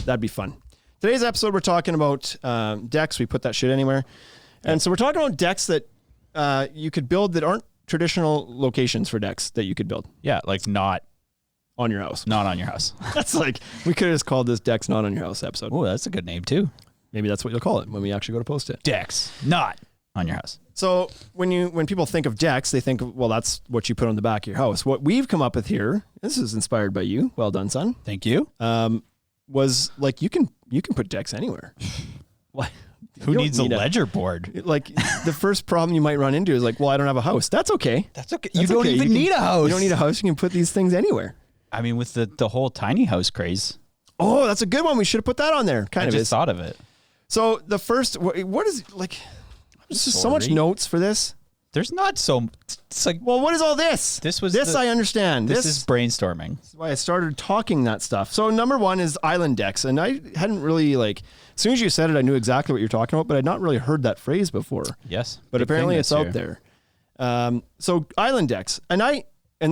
Speaker 1: that'd be fun. Today's episode, we're talking about decks. We put that shit anywhere. And so we're talking about decks that you could build that aren't traditional locations for decks that you could build
Speaker 3: Yeah, like not
Speaker 1: on your house.
Speaker 3: on your house.
Speaker 1: That's like, we could have just called this Decks Not on Your House episode.
Speaker 3: Oh, that's a good name too.
Speaker 1: Maybe that's what you'll call it when we actually go to post it.
Speaker 3: Decks not on your house.
Speaker 1: So when people think of decks, they think, well, that's what you put on the back of your house. What we've come up with here, this is inspired by you. Well done, son.
Speaker 3: Thank you.
Speaker 1: Was like, you can put decks anywhere. Why?
Speaker 3: Who needs a ledger board?
Speaker 1: Like the first problem you might run into is like, well, I don't have a house. That's okay.
Speaker 3: That's okay.
Speaker 1: That's
Speaker 3: You don't
Speaker 1: okay.
Speaker 3: even need a house.
Speaker 1: You don't need a house. You can put these things anywhere.
Speaker 3: I mean, with the whole tiny house craze.
Speaker 1: Oh, that's a good one. We should have put that on there. Kind
Speaker 3: I
Speaker 1: of
Speaker 3: just
Speaker 1: is.
Speaker 3: thought of it.
Speaker 1: So the first, what is like? There's just so much
Speaker 3: Sorry.
Speaker 1: notes for this.
Speaker 3: There's not so. It's like,
Speaker 1: Well, what is all this?
Speaker 3: This was
Speaker 1: this.
Speaker 3: the-
Speaker 1: I understand.
Speaker 3: this is brainstorming.
Speaker 1: That's why I started talking that stuff. So number one is island decks, and I hadn't really like. As soon as you said it, I knew exactly what you're talking about, but I'd not really heard that phrase before.
Speaker 3: Yes.
Speaker 1: But
Speaker 3: Big
Speaker 1: apparently
Speaker 3: thing
Speaker 1: it's
Speaker 3: this
Speaker 1: out
Speaker 3: year.
Speaker 1: there. So island decks, and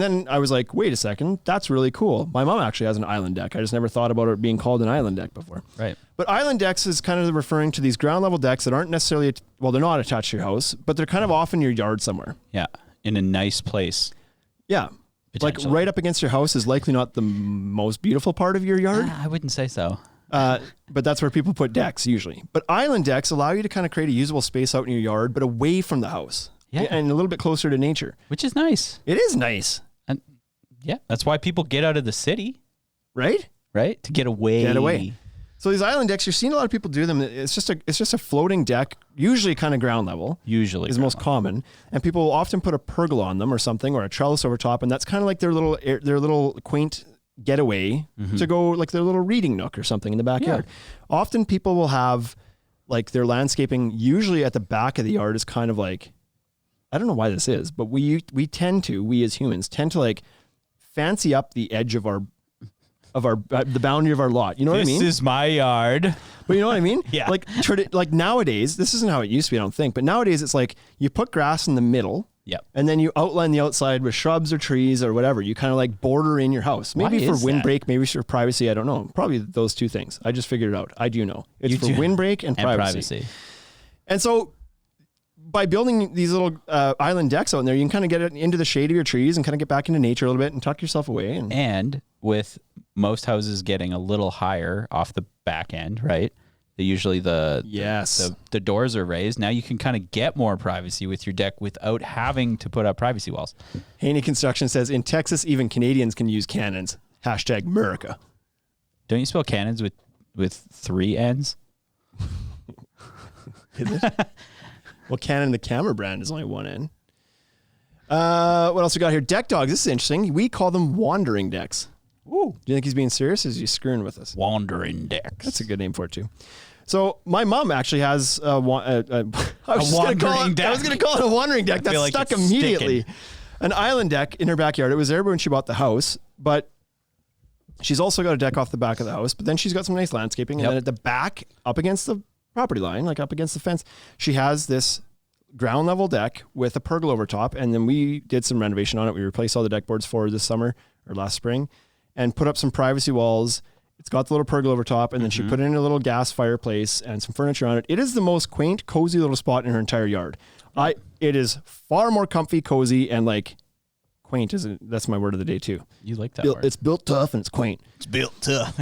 Speaker 1: then I was like, wait a second, that's really cool. My mom actually has an island deck. I just never thought about it being called an island deck before.
Speaker 3: Right.
Speaker 1: But island decks is kind of referring to these ground level decks that aren't necessarily, well, they're not attached to your house, but they're kind of off in your yard somewhere.
Speaker 3: Yeah. In a nice place.
Speaker 1: Yeah. Like
Speaker 3: Potentially.
Speaker 1: right up against your house is likely not the most beautiful part of your yard.
Speaker 3: I wouldn't say so.
Speaker 1: But that's where people put decks usually. But island decks allow you to kind of create a usable space out in your yard, but away from the house.
Speaker 3: Yeah.
Speaker 1: And a little bit closer to nature.
Speaker 3: Which is nice.
Speaker 1: It is nice,
Speaker 3: And yeah, that's why people get out of the city,
Speaker 1: right?
Speaker 3: right? To get away.
Speaker 1: Get away. So these island decks, you're seeing a lot of people do them. It's just a floating deck, usually kind of ground level.
Speaker 3: Usually.
Speaker 1: Is the most common, and people will often put a pergola on them or something, or a trellis over top, and that's kind of like their little quaint getaway to go, like their little reading nook or something in the backyard. Often people will have like their landscaping usually at the back of the yard is kind of like, I don't know why this is, but we as humans tend to like fancy up the edge of the boundary of our lot. You know what I mean?
Speaker 3: This is my yard.
Speaker 1: But you know what I mean?
Speaker 3: Yeah.
Speaker 1: Like nowadays, this isn't how it used to be, I don't think, but nowadays it's like you put grass in the middle.
Speaker 3: Yep.
Speaker 1: And then you outline the outside with shrubs or trees or whatever. You kind of like border in your house. Maybe
Speaker 3: Why
Speaker 1: for
Speaker 3: is
Speaker 1: windbreak, maybe for privacy. I don't know. Probably those two things. I just figured it out. I do know. It's
Speaker 3: You
Speaker 1: for
Speaker 3: do.
Speaker 1: windbreak and privacy. And so by building these little island decks out in there, you can kind of get into the shade of your trees and kind of get back into nature a little bit and tuck yourself away.
Speaker 3: And with most houses getting a little higher off the back end, right? Usually the doors are raised. Now you can kind of get more privacy with your deck without having to put up privacy walls.
Speaker 1: Haney Construction says, in Texas, even Canadians can use cannons. # America.
Speaker 3: Don't you spell cannons with 3 N's?
Speaker 1: Is it? Well, Canon, the camera brand, is only 1 N. What else we got here? Deck dogs. This is interesting. We call them wandering decks. Ooh. Do you think he's being serious? Or is he screwing with us?
Speaker 3: Wandering decks.
Speaker 1: That's a good name for it too. So my mom actually has I was
Speaker 3: wandering deck.
Speaker 1: I was going to call it a wandering deck. That
Speaker 3: like
Speaker 1: stuck
Speaker 3: it's
Speaker 1: immediately.
Speaker 3: sticking.
Speaker 1: An island deck in her backyard. It was there when she bought the house, but she's also got a deck off the back of the house. But then she's got some nice landscaping, and
Speaker 3: Yep.
Speaker 1: then at the back, up against the property line, like up against the fence, she has this ground level deck with a pergola over top. And then we did some renovation on it. We replaced all the deck boards for this summer or last spring, and put up some privacy walls. It's got the little pergola over top, and then she put in a little gas fireplace and some furniture on it. It is the most quaint, cozy little spot in her entire yard. It is far more comfy, cozy, and like quaint. That's my word of the day too.
Speaker 3: You like that word.
Speaker 1: It's built tough and it's quaint.
Speaker 3: It's built tough.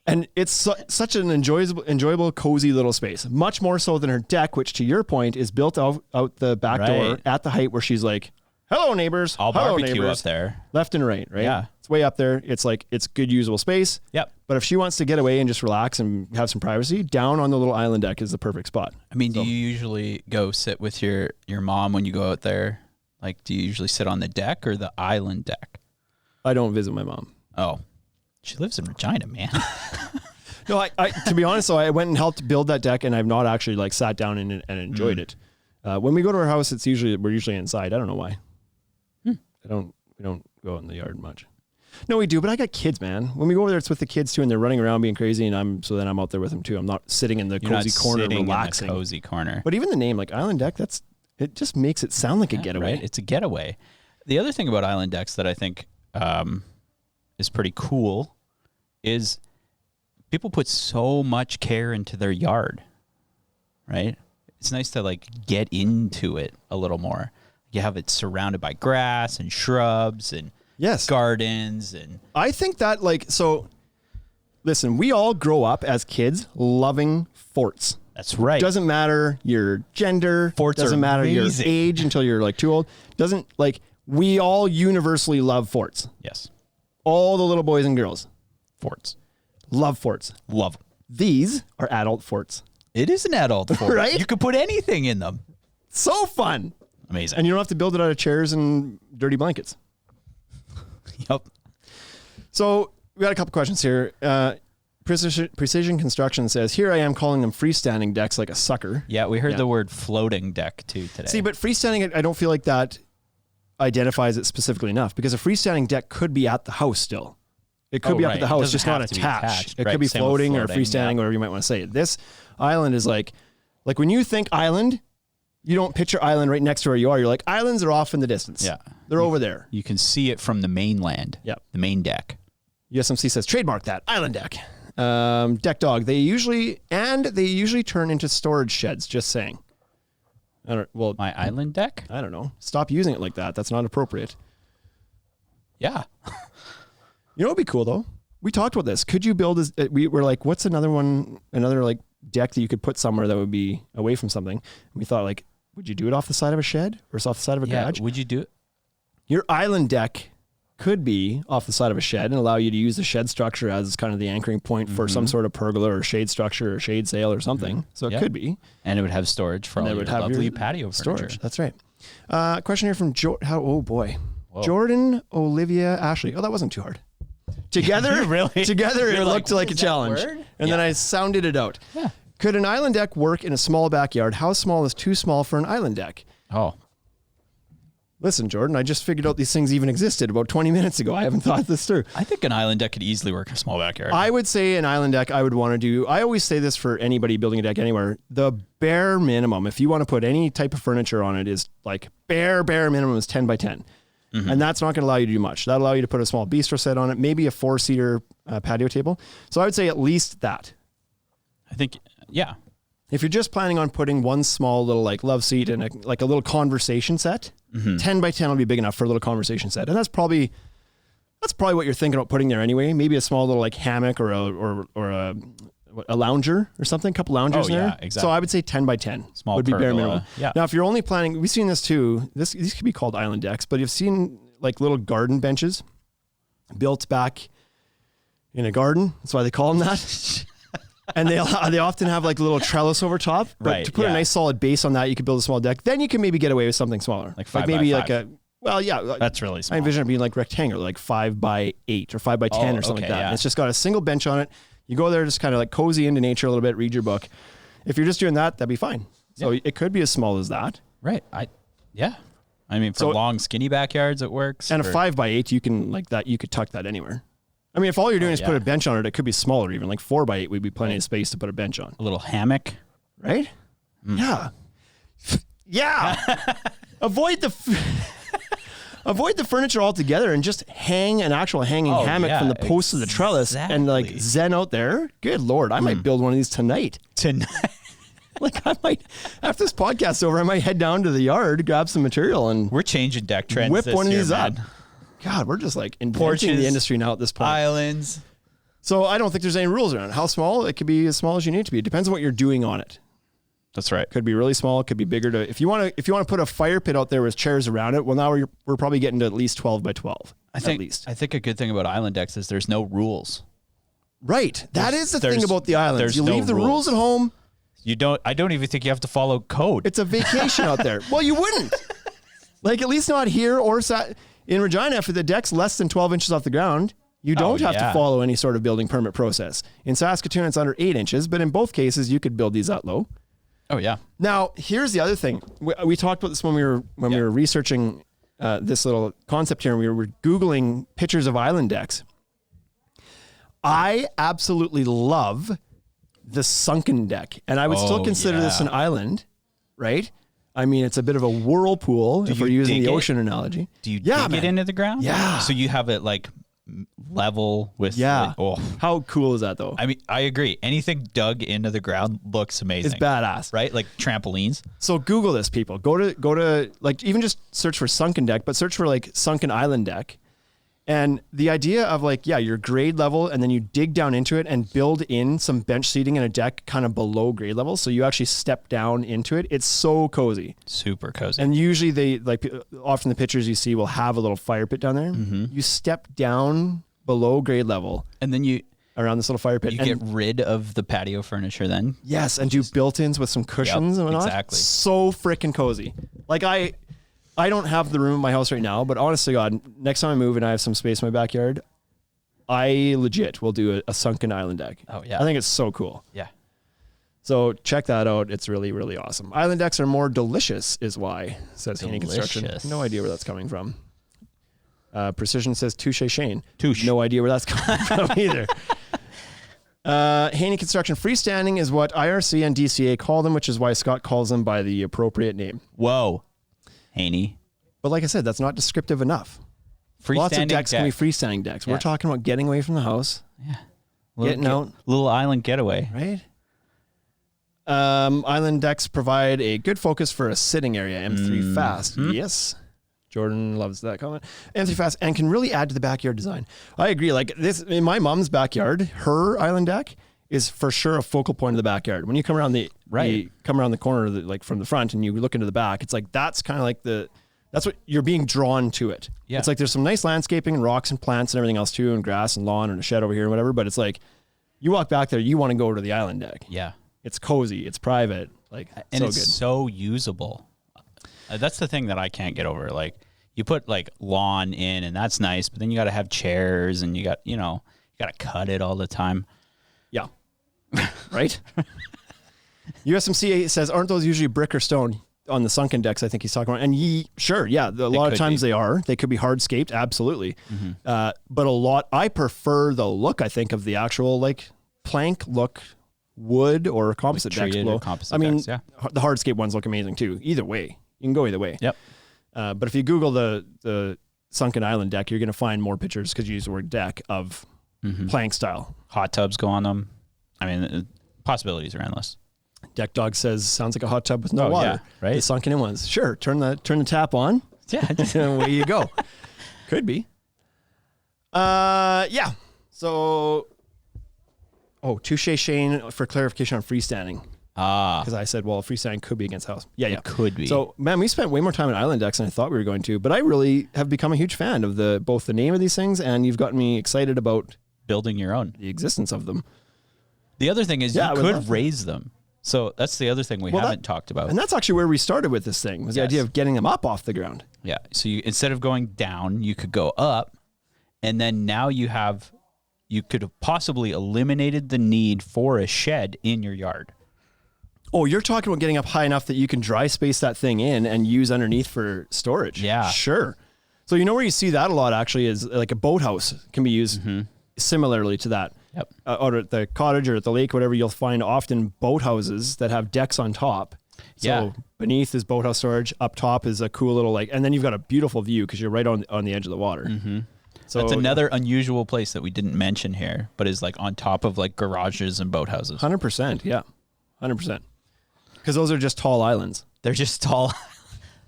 Speaker 1: And it's such an enjoyable, cozy little space. Much more so than her deck, which to your point is built out the back door
Speaker 3: Right.
Speaker 1: at the height where she's like, hello, neighbors.
Speaker 3: I'll
Speaker 1: Hello,
Speaker 3: barbecue
Speaker 1: neighbors.
Speaker 3: up there.
Speaker 1: Left and right, right?
Speaker 3: Yeah.
Speaker 1: It's way up there. It's like, it's good usable space.
Speaker 3: Yep.
Speaker 1: But if she wants to get away and just relax and have some privacy, down on the little island deck is the perfect spot.
Speaker 3: I mean, do you usually go sit with your mom when you go out there? Like, do you usually sit on the deck or the island deck?
Speaker 1: I don't visit my mom.
Speaker 3: Oh, she lives in Regina, man.
Speaker 1: No, I to be honest, so I went and helped build that deck, and I've not actually like sat down and enjoyed it. When we go to her house, we're usually inside. I don't know why. We don't go out in the yard much. No, we do, but I got kids, man. When we go over there, it's with the kids too, and they're running around being crazy, and then I'm out there with them too. I'm not sitting in the
Speaker 3: You're
Speaker 1: cozy
Speaker 3: not
Speaker 1: corner
Speaker 3: sitting
Speaker 1: relaxing.
Speaker 3: in the cozy corner.
Speaker 1: But even the name, like Island Deck, it just makes it sound like a getaway.
Speaker 3: Right? It's a getaway. The other thing about island decks that I think is pretty cool is people put so much care into their yard, right? It's nice to like get into it a little more. You have it surrounded by grass and shrubs and
Speaker 1: Yes.
Speaker 3: gardens and
Speaker 1: I think that listen, we all grow up as kids loving forts.
Speaker 3: that's right.
Speaker 1: Doesn't matter your gender.
Speaker 3: Forts
Speaker 1: doesn't
Speaker 3: are
Speaker 1: matter
Speaker 3: amazing.
Speaker 1: your age until you're like too old. We all universally love forts.
Speaker 3: Yes.
Speaker 1: All the little boys and girls
Speaker 3: Forts.
Speaker 1: love forts.
Speaker 3: Love them.
Speaker 1: These are adult forts.
Speaker 3: It is an adult fort.
Speaker 1: Right?
Speaker 3: You could put anything in them.
Speaker 1: So fun.
Speaker 3: Amazing.
Speaker 1: And you don't have to build it out of chairs and dirty blankets.
Speaker 3: Yep.
Speaker 1: So we got a couple questions here. Precision Construction says, here I am calling them freestanding decks like a sucker.
Speaker 3: Yeah, we heard
Speaker 1: Yeah.
Speaker 3: the word floating deck too today.
Speaker 1: See, but freestanding, I don't feel like that identifies it specifically enough, because a freestanding deck could be at the house still. It could
Speaker 3: Oh,
Speaker 1: be up
Speaker 3: right.
Speaker 1: at the
Speaker 3: It
Speaker 1: house,
Speaker 3: doesn't
Speaker 1: just not
Speaker 3: have to be
Speaker 1: attached.
Speaker 3: attached.
Speaker 1: It
Speaker 3: Right,
Speaker 1: could be
Speaker 3: same with
Speaker 1: floating or
Speaker 3: floating,
Speaker 1: freestanding,
Speaker 3: yeah.
Speaker 1: whatever you might want to say. This island is like when you think island, you don't picture island right next to where you are. You're like, islands are off in the distance.
Speaker 3: Yeah.
Speaker 1: They're over there.
Speaker 3: You can see it from the mainland.
Speaker 1: Yep.
Speaker 3: The main deck.
Speaker 1: USMC says, trademark that, island deck. Deck dog. They usually turn into storage sheds, just saying.
Speaker 3: My island deck?
Speaker 1: I don't know. Stop using it like that. That's not appropriate.
Speaker 3: Yeah.
Speaker 1: You know what would be cool though? We talked about this. Could you build we were like, what's another like deck that you could put somewhere that would be away from something? And we thought like, would you do it off the side of a shed or off the side of a garage?
Speaker 3: Would you do it?
Speaker 1: Your island deck could be off the side of a shed and allow you to use the shed structure as kind of the anchoring point for some sort of pergola or shade structure or shade sail or something. So it could be.
Speaker 3: And it would have storage for all your lovely patio
Speaker 1: storage.
Speaker 3: furniture.
Speaker 1: That's right. Question here from oh boy. Whoa. Jordan, Olivia, Ashley. Oh, that wasn't too hard. Together, Together, it looked like a challenge. And then I sounded it out.
Speaker 3: Yeah.
Speaker 1: Could an island deck work in a small backyard? How small is too small for an island deck?
Speaker 3: Oh.
Speaker 1: Listen, Jordan, I just figured out these things even existed about 20 minutes ago. I haven't thought this through.
Speaker 3: I think an island deck could easily work in a small backyard.
Speaker 1: I would say an island deck I would want to do. I always say this for anybody building a deck anywhere. The bare minimum, if you want to put any type of furniture on it, is like bare minimum is 10 by 10. And that's not going to allow you to do much. That'll allow you to put a small bistro set on it, maybe a 4-seater patio table. So I would say at least that.
Speaker 3: I think, yeah.
Speaker 1: If you're just planning on putting one small little like love seat and a little conversation set, 10 by 10 will be big enough for a little conversation set. And that's probably what you're thinking about putting there anyway. Maybe a small little like hammock or a lounger or something, a couple loungers in there.
Speaker 3: Exactly.
Speaker 1: So I would say 10 by 10
Speaker 3: Small
Speaker 1: would be bare
Speaker 3: pergola.
Speaker 1: minimum.
Speaker 3: Yeah.
Speaker 1: Now, if you're only planning, we've seen this too. These could be called island decks, but you've seen like little garden benches built back in a garden. That's why they call them that. And they often have like a little trellis over top. But to put a nice solid base on that, you could build a small deck. Then you can maybe get away with something smaller.
Speaker 3: Like 5
Speaker 1: maybe
Speaker 3: by
Speaker 1: like
Speaker 3: 5. That's really small.
Speaker 1: I envision it being like rectangular, like 5 by 8 or 5 by 10 or something like that.
Speaker 3: Yeah.
Speaker 1: And it's just got a single bench on it. You go there, just kind of like cozy into nature a little bit, read your book. If you're just doing that, that'd be fine. So it could be as small as that.
Speaker 3: Right. I mean, for long, skinny backyards, it works.
Speaker 1: And a 5 by 8, you could tuck that anywhere. I mean, if all you're doing is put a bench on it, it could be smaller even. Like 4 by 8 would be plenty of space to put a bench on.
Speaker 3: A little hammock.
Speaker 1: Right? Yeah. Yeah. Avoid the furniture altogether and just hang an actual hanging hammock from the post of the trellis and like zen out there. Good Lord. I might build one of these tonight. Like I might, after this podcast's over, I might head down to the yard, grab some material and
Speaker 3: we're changing deck trends.
Speaker 1: Whip
Speaker 3: this
Speaker 1: one of
Speaker 3: year,
Speaker 1: these
Speaker 3: man.
Speaker 1: up. God, we're just like inventing
Speaker 3: Porches,
Speaker 1: the industry now at this point.
Speaker 3: Islands.
Speaker 1: So I don't think there's any rules around it. How small? It could be as small as you need it to be. It depends on what you're doing on it.
Speaker 3: That's right.
Speaker 1: Could be really small. It could be bigger. If you want to put a fire pit out there with chairs around it, well, now we're probably getting to at least 12 by 12.
Speaker 3: I think a good thing about island decks is there's no rules.
Speaker 1: Right. That is the thing about the islands. You leave the rules at home.
Speaker 3: I don't even think you have to follow code.
Speaker 1: It's a vacation out there. Well, you wouldn't. Like at least not here or in Regina. If the deck's less than 12 inches off the ground, you don't have to follow any sort of building permit process. In Saskatoon, it's under 8 inches, but in both cases, you could build these that low.
Speaker 3: Oh yeah.
Speaker 1: Now, here's the other thing. We talked about this when we were researching this little concept here, and we were Googling pictures of island decks. I absolutely love the sunken deck, and I would still consider this an island, right? I mean, it's a bit of a whirlpool if we're using the ocean analogy.
Speaker 3: Do you dig it into the ground?
Speaker 1: Yeah.
Speaker 3: So you have it like level with.
Speaker 1: How cool is that though?
Speaker 3: I mean, I agree. Anything dug into the ground looks amazing.
Speaker 1: It's badass,
Speaker 3: right? Like trampolines.
Speaker 1: So Google this, people. Go to like even just search for sunken deck, but search for like sunken island deck. And the idea of like, your grade level, and then you dig down into it and build in some bench seating and a deck kind of below grade level. So you actually step down into it. It's so cozy.
Speaker 3: Super cozy.
Speaker 1: And usually often the pictures you see will have a little fire pit down there. Mm-hmm. You step down below grade level.
Speaker 3: And then
Speaker 1: around this little fire pit.
Speaker 3: You get rid of the patio furniture then.
Speaker 1: Yes. And do built-ins with some cushions and whatnot. Exactly. So freaking cozy. Like I don't have the room in my house right now, but honest to God, next time I move and I have some space in my backyard, I legit will do a sunken island deck.
Speaker 3: Oh, yeah.
Speaker 1: I think it's so cool.
Speaker 3: Yeah.
Speaker 1: So check that out. It's really, really awesome. Island decks are more delicious is why, says Haney Construction. No idea where that's coming from. Precision says touche Shane.
Speaker 3: Touche.
Speaker 1: No idea where that's coming from either. Haney Construction freestanding is what IRC and DCA call them, which is why Scott calls them by the appropriate name.
Speaker 3: Whoa. Haney.
Speaker 1: But like I said, that's not descriptive enough. Lots of decks can be freestanding decks. Yeah. We're talking about getting away from the house.
Speaker 3: Yeah.
Speaker 1: Getting out.
Speaker 3: Little island getaway.
Speaker 1: Right? Island decks provide a good focus for a sitting area. M3 fast. Yes. Jordan loves that comment. Anthony Fast, and can really add to the backyard design. I agree. Like this, in my mom's backyard, her island deck is for sure a focal point of the backyard. When you come around the corner, like from the front, and you look into the back, it's like that's kind of like that's what you're being drawn to it.
Speaker 3: Yeah.
Speaker 1: It's like there's some nice landscaping and rocks and plants and everything else too, and grass and lawn and a shed over here and whatever. But it's like you walk back there, you want to go to the island deck.
Speaker 3: Yeah.
Speaker 1: It's cozy, it's private, like
Speaker 3: and
Speaker 1: so
Speaker 3: it's
Speaker 1: good.
Speaker 3: so usable. That's the thing that I can't get over. Like you put like lawn in, and that's nice, but then you got to have chairs, and you got to cut it all the time.
Speaker 1: Yeah. Right? USMCA says, aren't those usually brick or stone on the sunken decks? I think he's talking about. And a lot of times they are. They could be hardscaped, absolutely. But I prefer the look, I think, of the actual like plank look wood or composite decks.
Speaker 3: Treated or composite decks, yeah.
Speaker 1: The hardscape ones look amazing too. Either way. You can go either way.
Speaker 3: Yep.
Speaker 1: But if you Google the sunken island deck, you're going to find more pictures because you use the word deck of plank style.
Speaker 3: Hot tubs go on them. I mean, possibilities are endless.
Speaker 1: Deck Dog says, sounds like a hot tub with no water.
Speaker 3: Yeah, right.
Speaker 1: The sunken in ones. Sure. Turn the tap on.
Speaker 3: Yeah.
Speaker 1: And away you go. Could be. Yeah. So, touche Shane for clarification on freestanding. Because I said, well, freestanding could be against the house. Yeah.
Speaker 3: It could be.
Speaker 1: So, man, we spent way more time on island decks than I thought we were going to, but I really have become a huge fan of both the name of these things, and you've gotten me excited about
Speaker 3: building your own.
Speaker 1: the existence of them.
Speaker 3: The other thing is
Speaker 1: Yeah, I
Speaker 3: you
Speaker 1: would
Speaker 3: could
Speaker 1: love
Speaker 3: raise them. So that's the other thing we haven't talked about.
Speaker 1: And that's actually where we started with this thing, was the
Speaker 3: Yes.
Speaker 1: idea of getting them up off the ground.
Speaker 3: Yeah. So instead of going down, you could go up, and then now you could have possibly eliminated the need for a shed in your yard.
Speaker 1: Oh, you're talking about getting up high enough that you can dry space that thing in and use underneath for storage.
Speaker 3: Yeah.
Speaker 1: Sure. So where you see that a lot actually is like a boathouse can be used similarly to that.
Speaker 3: Yep.
Speaker 1: Or at the cottage or at the lake, whatever, you'll find often boathouses that have decks on top. So
Speaker 3: Yeah.
Speaker 1: beneath is boathouse storage. Up top is a cool little and then you've got a beautiful view because you're right on the edge of the water. So
Speaker 3: That's another unusual place that we didn't mention here, but is like on top of like garages and boathouses.
Speaker 1: 100%. Yeah. 100%. Because those are just tall islands.
Speaker 3: They're just tall.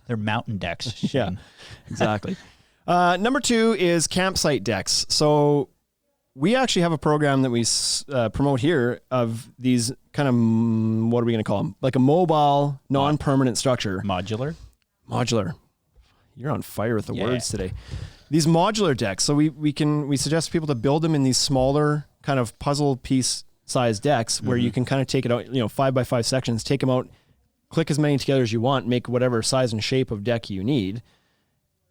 Speaker 3: They're mountain decks.
Speaker 1: Yeah, exactly. Number 2 is campsite decks. So we actually have a program that we promote here of these kind of, what are we going to call them? Like a mobile, non-permanent structure.
Speaker 3: Modular.
Speaker 1: You're on fire with the words today. These modular decks. So we suggest people to build them in these smaller kind of puzzle piece size decks where you can kind of take it out, 5x5 sections, take them out, click as many together as you want, make whatever size and shape of deck you need.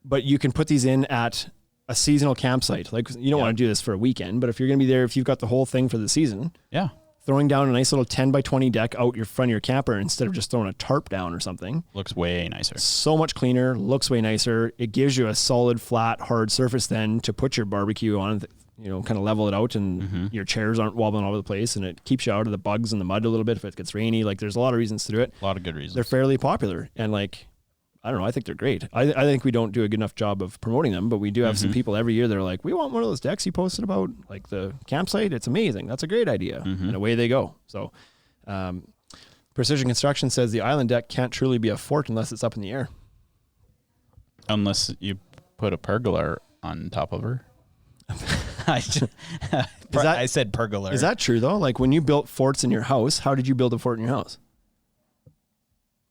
Speaker 1: But you can put these in at a seasonal campsite. Like you don't want to do this for a weekend, but if you're going to be there, if you've got the whole thing for the season, throwing down a nice little 10x20 deck out your front of your camper instead of just throwing a tarp down or something.
Speaker 3: Looks way nicer.
Speaker 1: So much cleaner, looks way nicer. It gives you a solid, flat, hard surface then to put your barbecue on, kind of level it out, and your chairs aren't wobbling all over the place, and it keeps you out of the bugs and the mud a little bit if it gets rainy. Like there's a lot of reasons to do it.
Speaker 3: A lot of good reasons.
Speaker 1: They're fairly popular, and I don't know, I think they're great. I think we don't do a good enough job of promoting them, but we do have some people every year that are like, we want one of those decks you posted about, like the campsite. It's amazing. That's a great idea. And away they go. So Precision Construction says the island deck can't truly be a fort unless it's up in the air.
Speaker 3: Unless you put a pergola on top of her. I said pergola.
Speaker 1: Is that true though? Like when you built forts in your house, how did you build a fort in your house?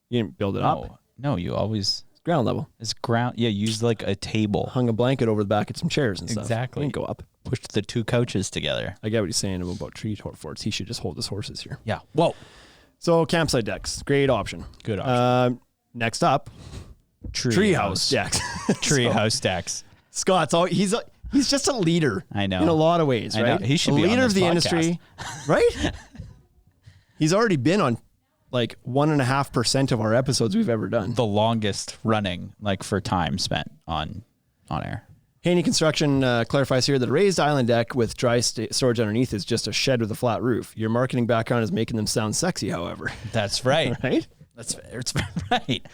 Speaker 1: You didn't build it up.
Speaker 3: No, you always
Speaker 1: Ground level.
Speaker 3: it's ground. Yeah, use like a table.
Speaker 1: Hung a blanket over the back of some chairs and stuff.
Speaker 3: Exactly.
Speaker 1: You didn't go up.
Speaker 3: Pushed the two couches together.
Speaker 1: I get what he's saying about tree forts. He should just hold his horses here.
Speaker 3: Yeah. Whoa.
Speaker 1: So campsite decks, great option.
Speaker 3: Good option.
Speaker 1: Next up, treehouse decks.
Speaker 3: Treehouse decks.
Speaker 1: Scott's he's just a leader.
Speaker 3: I know.
Speaker 1: In a lot of ways,
Speaker 3: I know.
Speaker 1: right?
Speaker 3: He should
Speaker 1: a
Speaker 3: be on
Speaker 1: leader
Speaker 3: this
Speaker 1: of the
Speaker 3: podcast.
Speaker 1: industry, right? He's already been on like 1.5% of our episodes we've ever done.
Speaker 3: The longest running, like for time spent on air.
Speaker 1: Haney Construction clarifies here that a raised island deck with dry storage underneath is just a shed with a flat roof. Your marketing background is making them sound sexy, however.
Speaker 3: That's right.
Speaker 1: Right?
Speaker 3: It's right.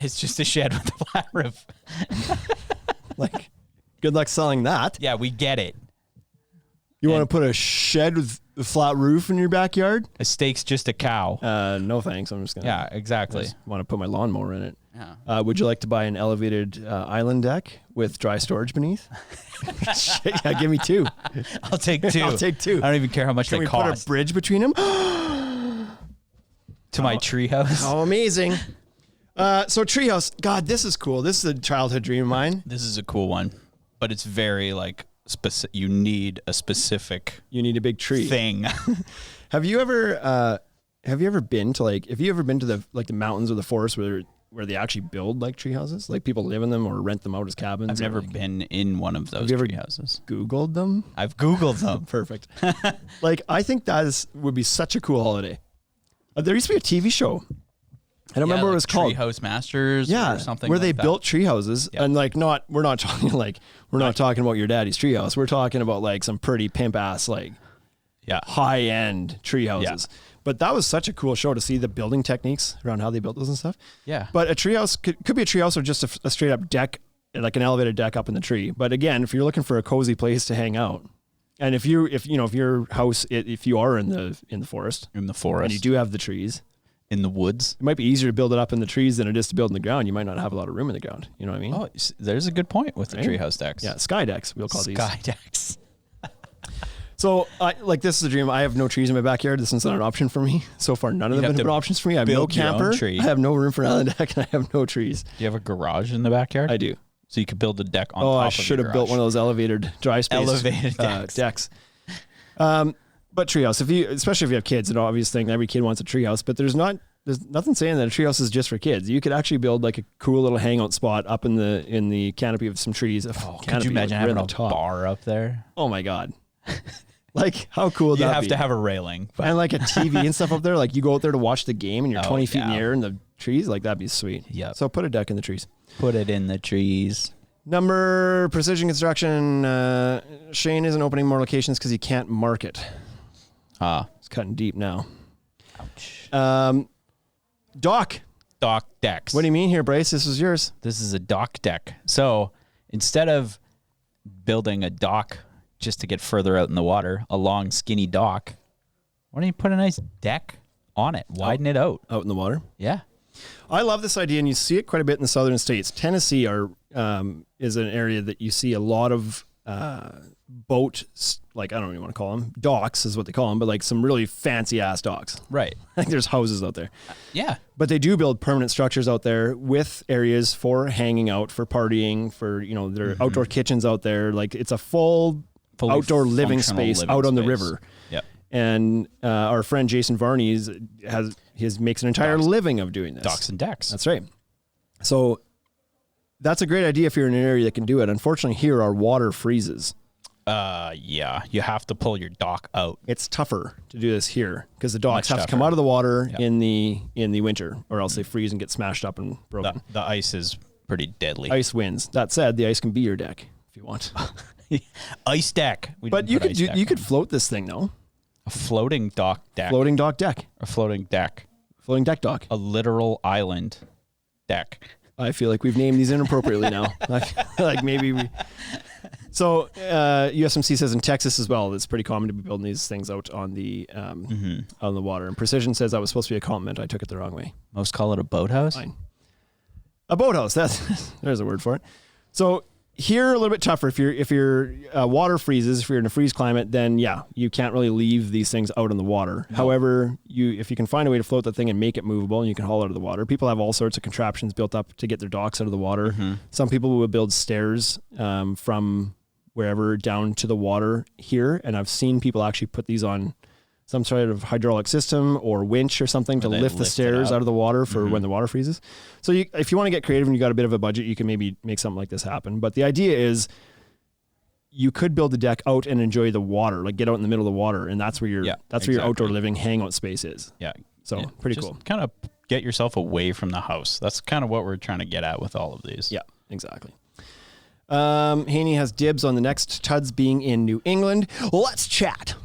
Speaker 3: It's just a shed with a flat roof.
Speaker 1: Like, good luck selling that.
Speaker 3: Yeah, we get it.
Speaker 1: You want to put a shed with a flat roof in your backyard?
Speaker 3: A steak's just a cow.
Speaker 1: No thanks. I'm just going to...
Speaker 3: Yeah, exactly.
Speaker 1: want to put my lawnmower in it.
Speaker 3: Yeah.
Speaker 1: Would you like to buy an elevated island deck with dry storage beneath? Shit, yeah, give me 2.
Speaker 3: I'll take 2.
Speaker 1: I'll take 2.
Speaker 3: I don't even care how much
Speaker 1: Can
Speaker 3: they
Speaker 1: we put
Speaker 3: cost.
Speaker 1: a bridge between them?
Speaker 3: To my treehouse.
Speaker 1: How amazing. So treehouse, God, this is cool. This is a childhood dream of mine.
Speaker 3: This is a cool one, but it's very like specific. You need a specific
Speaker 1: You need a big tree.
Speaker 3: thing.
Speaker 1: Have you ever been to the mountains or the forest where they actually build like tree houses? Like people live in them or rent them out as cabins?
Speaker 3: I've never been in one of those
Speaker 1: you ever
Speaker 3: tree houses.
Speaker 1: Googled them?
Speaker 3: I've Googled them.
Speaker 1: Perfect. Like I think would be such a cool holiday. There used to be a TV show. I don't remember what it was called.
Speaker 3: Treehouse Masters
Speaker 1: Yeah,
Speaker 3: or something
Speaker 1: where
Speaker 3: like
Speaker 1: they
Speaker 3: that.
Speaker 1: built tree houses and like we're not talking about your daddy's tree house. We're talking about like some pretty pimp ass like high end tree houses. Yeah. But that was such a cool show to see the building techniques around how they built those and stuff.
Speaker 3: Yeah.
Speaker 1: But a tree house could be a tree house or just a straight up deck, like an elevated deck up in the tree. But again, if you're looking for a cozy place to hang out, and if your house, if you are in the forest,
Speaker 3: in the forest,
Speaker 1: and you do have the trees,
Speaker 3: in the woods,
Speaker 1: it might be easier to build it up in the trees than it is to build in the ground. You might not have a lot of room in the ground. You know what I mean?
Speaker 3: Oh, there's a good point with the treehouse decks.
Speaker 1: Yeah, sky decks. We'll call these
Speaker 3: sky decks.
Speaker 1: So, this is a dream. I have no trees in my backyard. This is not an option for me. So far, none of them have been options for me. I have no camper. I have no room for an island deck, and I have no trees.
Speaker 3: Do you have a garage in the backyard?
Speaker 1: I do.
Speaker 3: So you could build a deck on top of
Speaker 1: I should have built one of those elevated dry space decks. But treehouse, especially if you have kids, an obvious thing. Every kid wants a treehouse, but there's nothing saying that a treehouse is just for kids. You could actually build like a cool little hangout spot up in the canopy of some trees.
Speaker 3: Could you imagine having a bar up there?
Speaker 1: Oh my God. Like, how cool would that be?
Speaker 3: You have to have a railing.
Speaker 1: And like a TV and stuff up there. Like, you go out there to watch the game and you're 20 feet in the air in the trees. Like, that'd be sweet.
Speaker 3: Yeah.
Speaker 1: So put a deck in the trees.
Speaker 3: Put it in the trees.
Speaker 1: Precision Construction. Shane isn't opening more locations because he can't market. It's cutting deep now.
Speaker 3: Ouch.
Speaker 1: Dock
Speaker 3: decks.
Speaker 1: What do you mean here, Bryce? This is yours.
Speaker 3: This is a dock deck. So instead of building a dock just to get further out in the water, a long skinny dock, why don't you put a nice deck on it? Widen it out.
Speaker 1: Out in the water?
Speaker 3: Yeah.
Speaker 1: I love this idea, and you see it quite a bit in the southern states. Tennessee is an area that you see a lot of boat, like, I don't even want to call them docks is what they call them, but like some really fancy ass docks.
Speaker 3: Right.
Speaker 1: Like there's houses out there.
Speaker 3: Yeah.
Speaker 1: But they do build permanent structures out there with areas for hanging out, for partying, for, there are outdoor kitchens out there. Like it's a fully outdoor living space out on the river.
Speaker 3: Yep.
Speaker 1: And our friend Jason Varney makes an entire living of doing this.
Speaker 3: Docks and decks.
Speaker 1: That's right. So that's a great idea if you're in an area that can do it. Unfortunately, here our water freezes.
Speaker 3: Yeah, you have to pull your dock out.
Speaker 1: It's tougher to do this here because the docks have to come out of the water in the winter, or else they freeze and get smashed up and broken.
Speaker 3: The ice is pretty deadly.
Speaker 1: Ice wins. That said, the ice can be your deck if you want.
Speaker 3: Ice deck.
Speaker 1: But you could float this thing though.
Speaker 3: A floating dock deck.
Speaker 1: Floating dock deck.
Speaker 3: A floating deck.
Speaker 1: Floating deck dock.
Speaker 3: A literal island deck.
Speaker 1: I feel like we've named these inappropriately now. like maybe we. So USMC says in Texas as well, it's pretty common to be building these things out on the on the water. And Precision says that was supposed to be a compliment. I took it the wrong way.
Speaker 3: Most call it a boathouse.
Speaker 1: Fine. A boathouse. There's a word for it. So here a little bit tougher. If your water freezes, if you're in a freeze climate, then you can't really leave these things out in the water. No. However, if you can find a way to float that thing and make it movable and you can haul it out of the water, people have all sorts of contraptions built up to get their docks out of the water. Mm-hmm. Some people will build stairs from wherever down to the water here. And I've seen people actually put these on some sort of hydraulic system or winch or something to lift the stairs out of the water for when the water freezes. So if you want to get creative and you got a bit of a budget, you can maybe make something like this happen. But the idea is you could build the deck out and enjoy the water, like get out in the middle of the water. And that's where your outdoor living hangout space is. Yeah. So pretty cool.
Speaker 3: Kind of get yourself away from the house. That's kind of what we're trying to get at with all of these.
Speaker 1: Yeah, exactly. Haney has dibs on the next Tuds being in New England. Let's chat.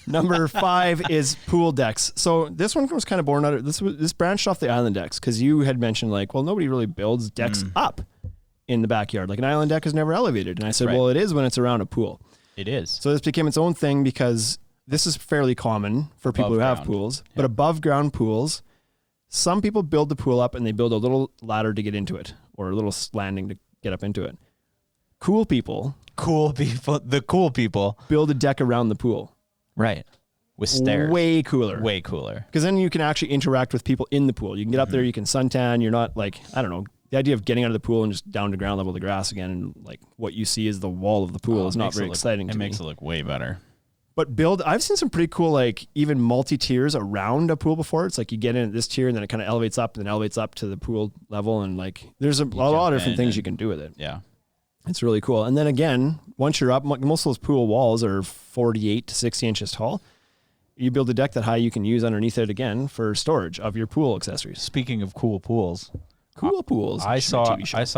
Speaker 1: Number 5 is pool decks. So this one was kind of born out of this branched off the island decks because you had mentioned nobody really builds decks up in the backyard. Like an island deck is never elevated. And I said, well, it is when it's around a pool.
Speaker 3: It is.
Speaker 1: So this became its own thing because this is fairly common for people who have pools, but above ground pools Some people build the pool up and they build a little ladder to get into it, or a little landing to get up into it. Cool people
Speaker 3: The cool people.
Speaker 1: build a deck around the pool.
Speaker 3: Right. With stairs.
Speaker 1: Way cooler.
Speaker 3: Way cooler.
Speaker 1: Because then you can actually interact with people in the pool. You can get up there, you can suntan. You're not like, I don't know, the idea of getting out of the pool and just down to ground level of the grass again, and like what you see is the wall of the pool is not very exciting to me.
Speaker 3: It makes it look way better.
Speaker 1: But I've seen some pretty cool, like even multi-tiers around a pool before. It's like you get in at this tier and then it kind of elevates up and then elevates up to the pool level. And like, there's a lot of different things you can do with it.
Speaker 3: Yeah.
Speaker 1: It's really cool. And then again, once you're up, most of those pool walls are 48 to 60 inches tall. You build a deck that high, you can use underneath it again for storage of your pool accessories.
Speaker 3: Speaking of cool pools.
Speaker 1: Cool pools.
Speaker 3: I saw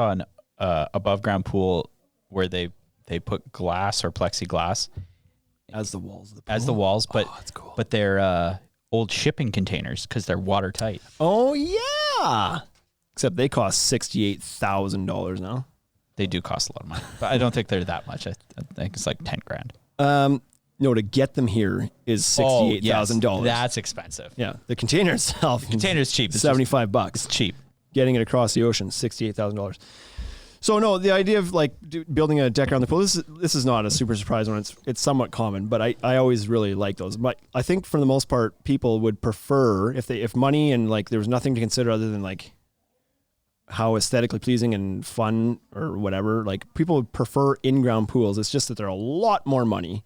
Speaker 3: an above ground pool where they put glass or plexiglass
Speaker 1: as the walls of the pool.
Speaker 3: As the walls, but
Speaker 1: that's cool.
Speaker 3: But they're old shipping containers because they're watertight.
Speaker 1: Oh yeah. Except they cost $68,000 now.
Speaker 3: They do cost a lot of money, but I don't think they're that much. I think it's like $10,000.
Speaker 1: No, to get them here is $68,000.
Speaker 3: That's expensive.
Speaker 1: Yeah, the container itself.
Speaker 3: Container's cheap. It's
Speaker 1: $75.
Speaker 3: It's cheap.
Speaker 1: Getting it across the ocean, $68,000. So no, the idea of like building a deck around the pool. This is not a super surprise one. It's somewhat common, but I always really like those. But I think for the most part, people would prefer if money and like there was nothing to consider other than like how aesthetically pleasing and fun or whatever. Like people would prefer in-ground pools. It's just that they're a lot more money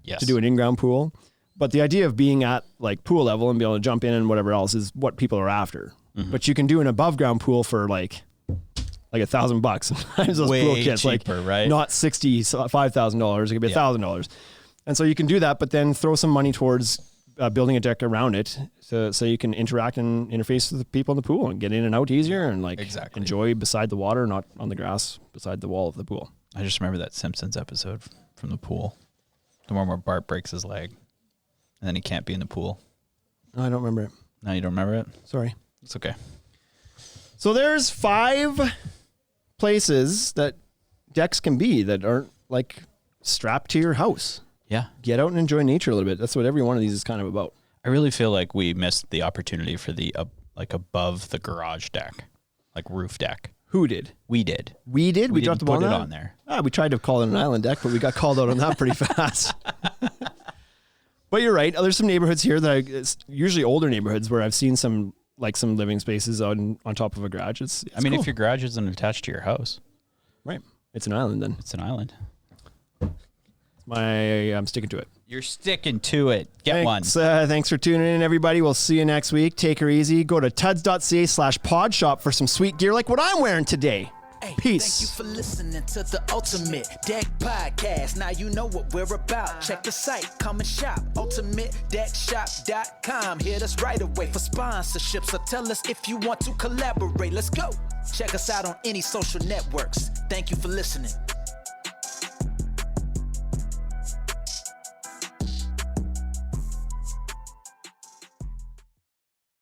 Speaker 1: to do an in-ground pool. But the idea of being at like pool level and be able to jump in and whatever else is what people are after. Mm-hmm. But you can do an above ground pool for like $1,000. Sometimes those
Speaker 3: way
Speaker 1: pool kits,
Speaker 3: cheaper,
Speaker 1: like
Speaker 3: right?
Speaker 1: not $5,000. It could be $1,000. And so you can do that, but then throw some money towards building a deck around it, so you can interact and interface with the people in the pool and get in and out easier and like enjoy beside the water, not on the grass beside the wall of the pool.
Speaker 3: I just remember that Simpsons episode from the pool, the one where Bart breaks his leg, and then he can't be in the pool.
Speaker 1: No, I don't remember it.
Speaker 3: No, you don't remember it?
Speaker 1: Sorry.
Speaker 3: It's okay.
Speaker 1: So there's 5 places that decks can be that aren't like strapped to your house.
Speaker 3: Yeah.
Speaker 1: Get out and enjoy nature a little bit. That's what every one of these is kind of about.
Speaker 3: I really feel like we missed the opportunity for the like above the garage deck, like roof deck.
Speaker 1: Who did?
Speaker 3: We did.
Speaker 1: We did? We dropped the ball
Speaker 3: put it on there.
Speaker 1: We tried to call it an island deck, but we got called out on that pretty fast. But you're right. There's some neighborhoods here that it's usually older neighborhoods where I've seen some living spaces on top of a garage. It's
Speaker 3: I mean,
Speaker 1: cool.
Speaker 3: If your garage isn't attached to your house.
Speaker 1: Right. It's an island then.
Speaker 3: It's an island.
Speaker 1: I'm sticking to it.
Speaker 3: You're sticking to it. Get one.
Speaker 1: Thanks for tuning in, everybody. We'll see you next week. Take her easy. Go to tuds.ca/podshop for some sweet gear like what I'm wearing today.
Speaker 2: Hey,
Speaker 1: Peace.
Speaker 2: Thank you for listening to the Ultimate Deck Podcast. Now you know what we're about. Check the site, come and shop. UltimateDeckShop.com. Hit us right away for sponsorships, or tell us if you want to collaborate. Let's go. Check us out on any social networks. Thank you for listening.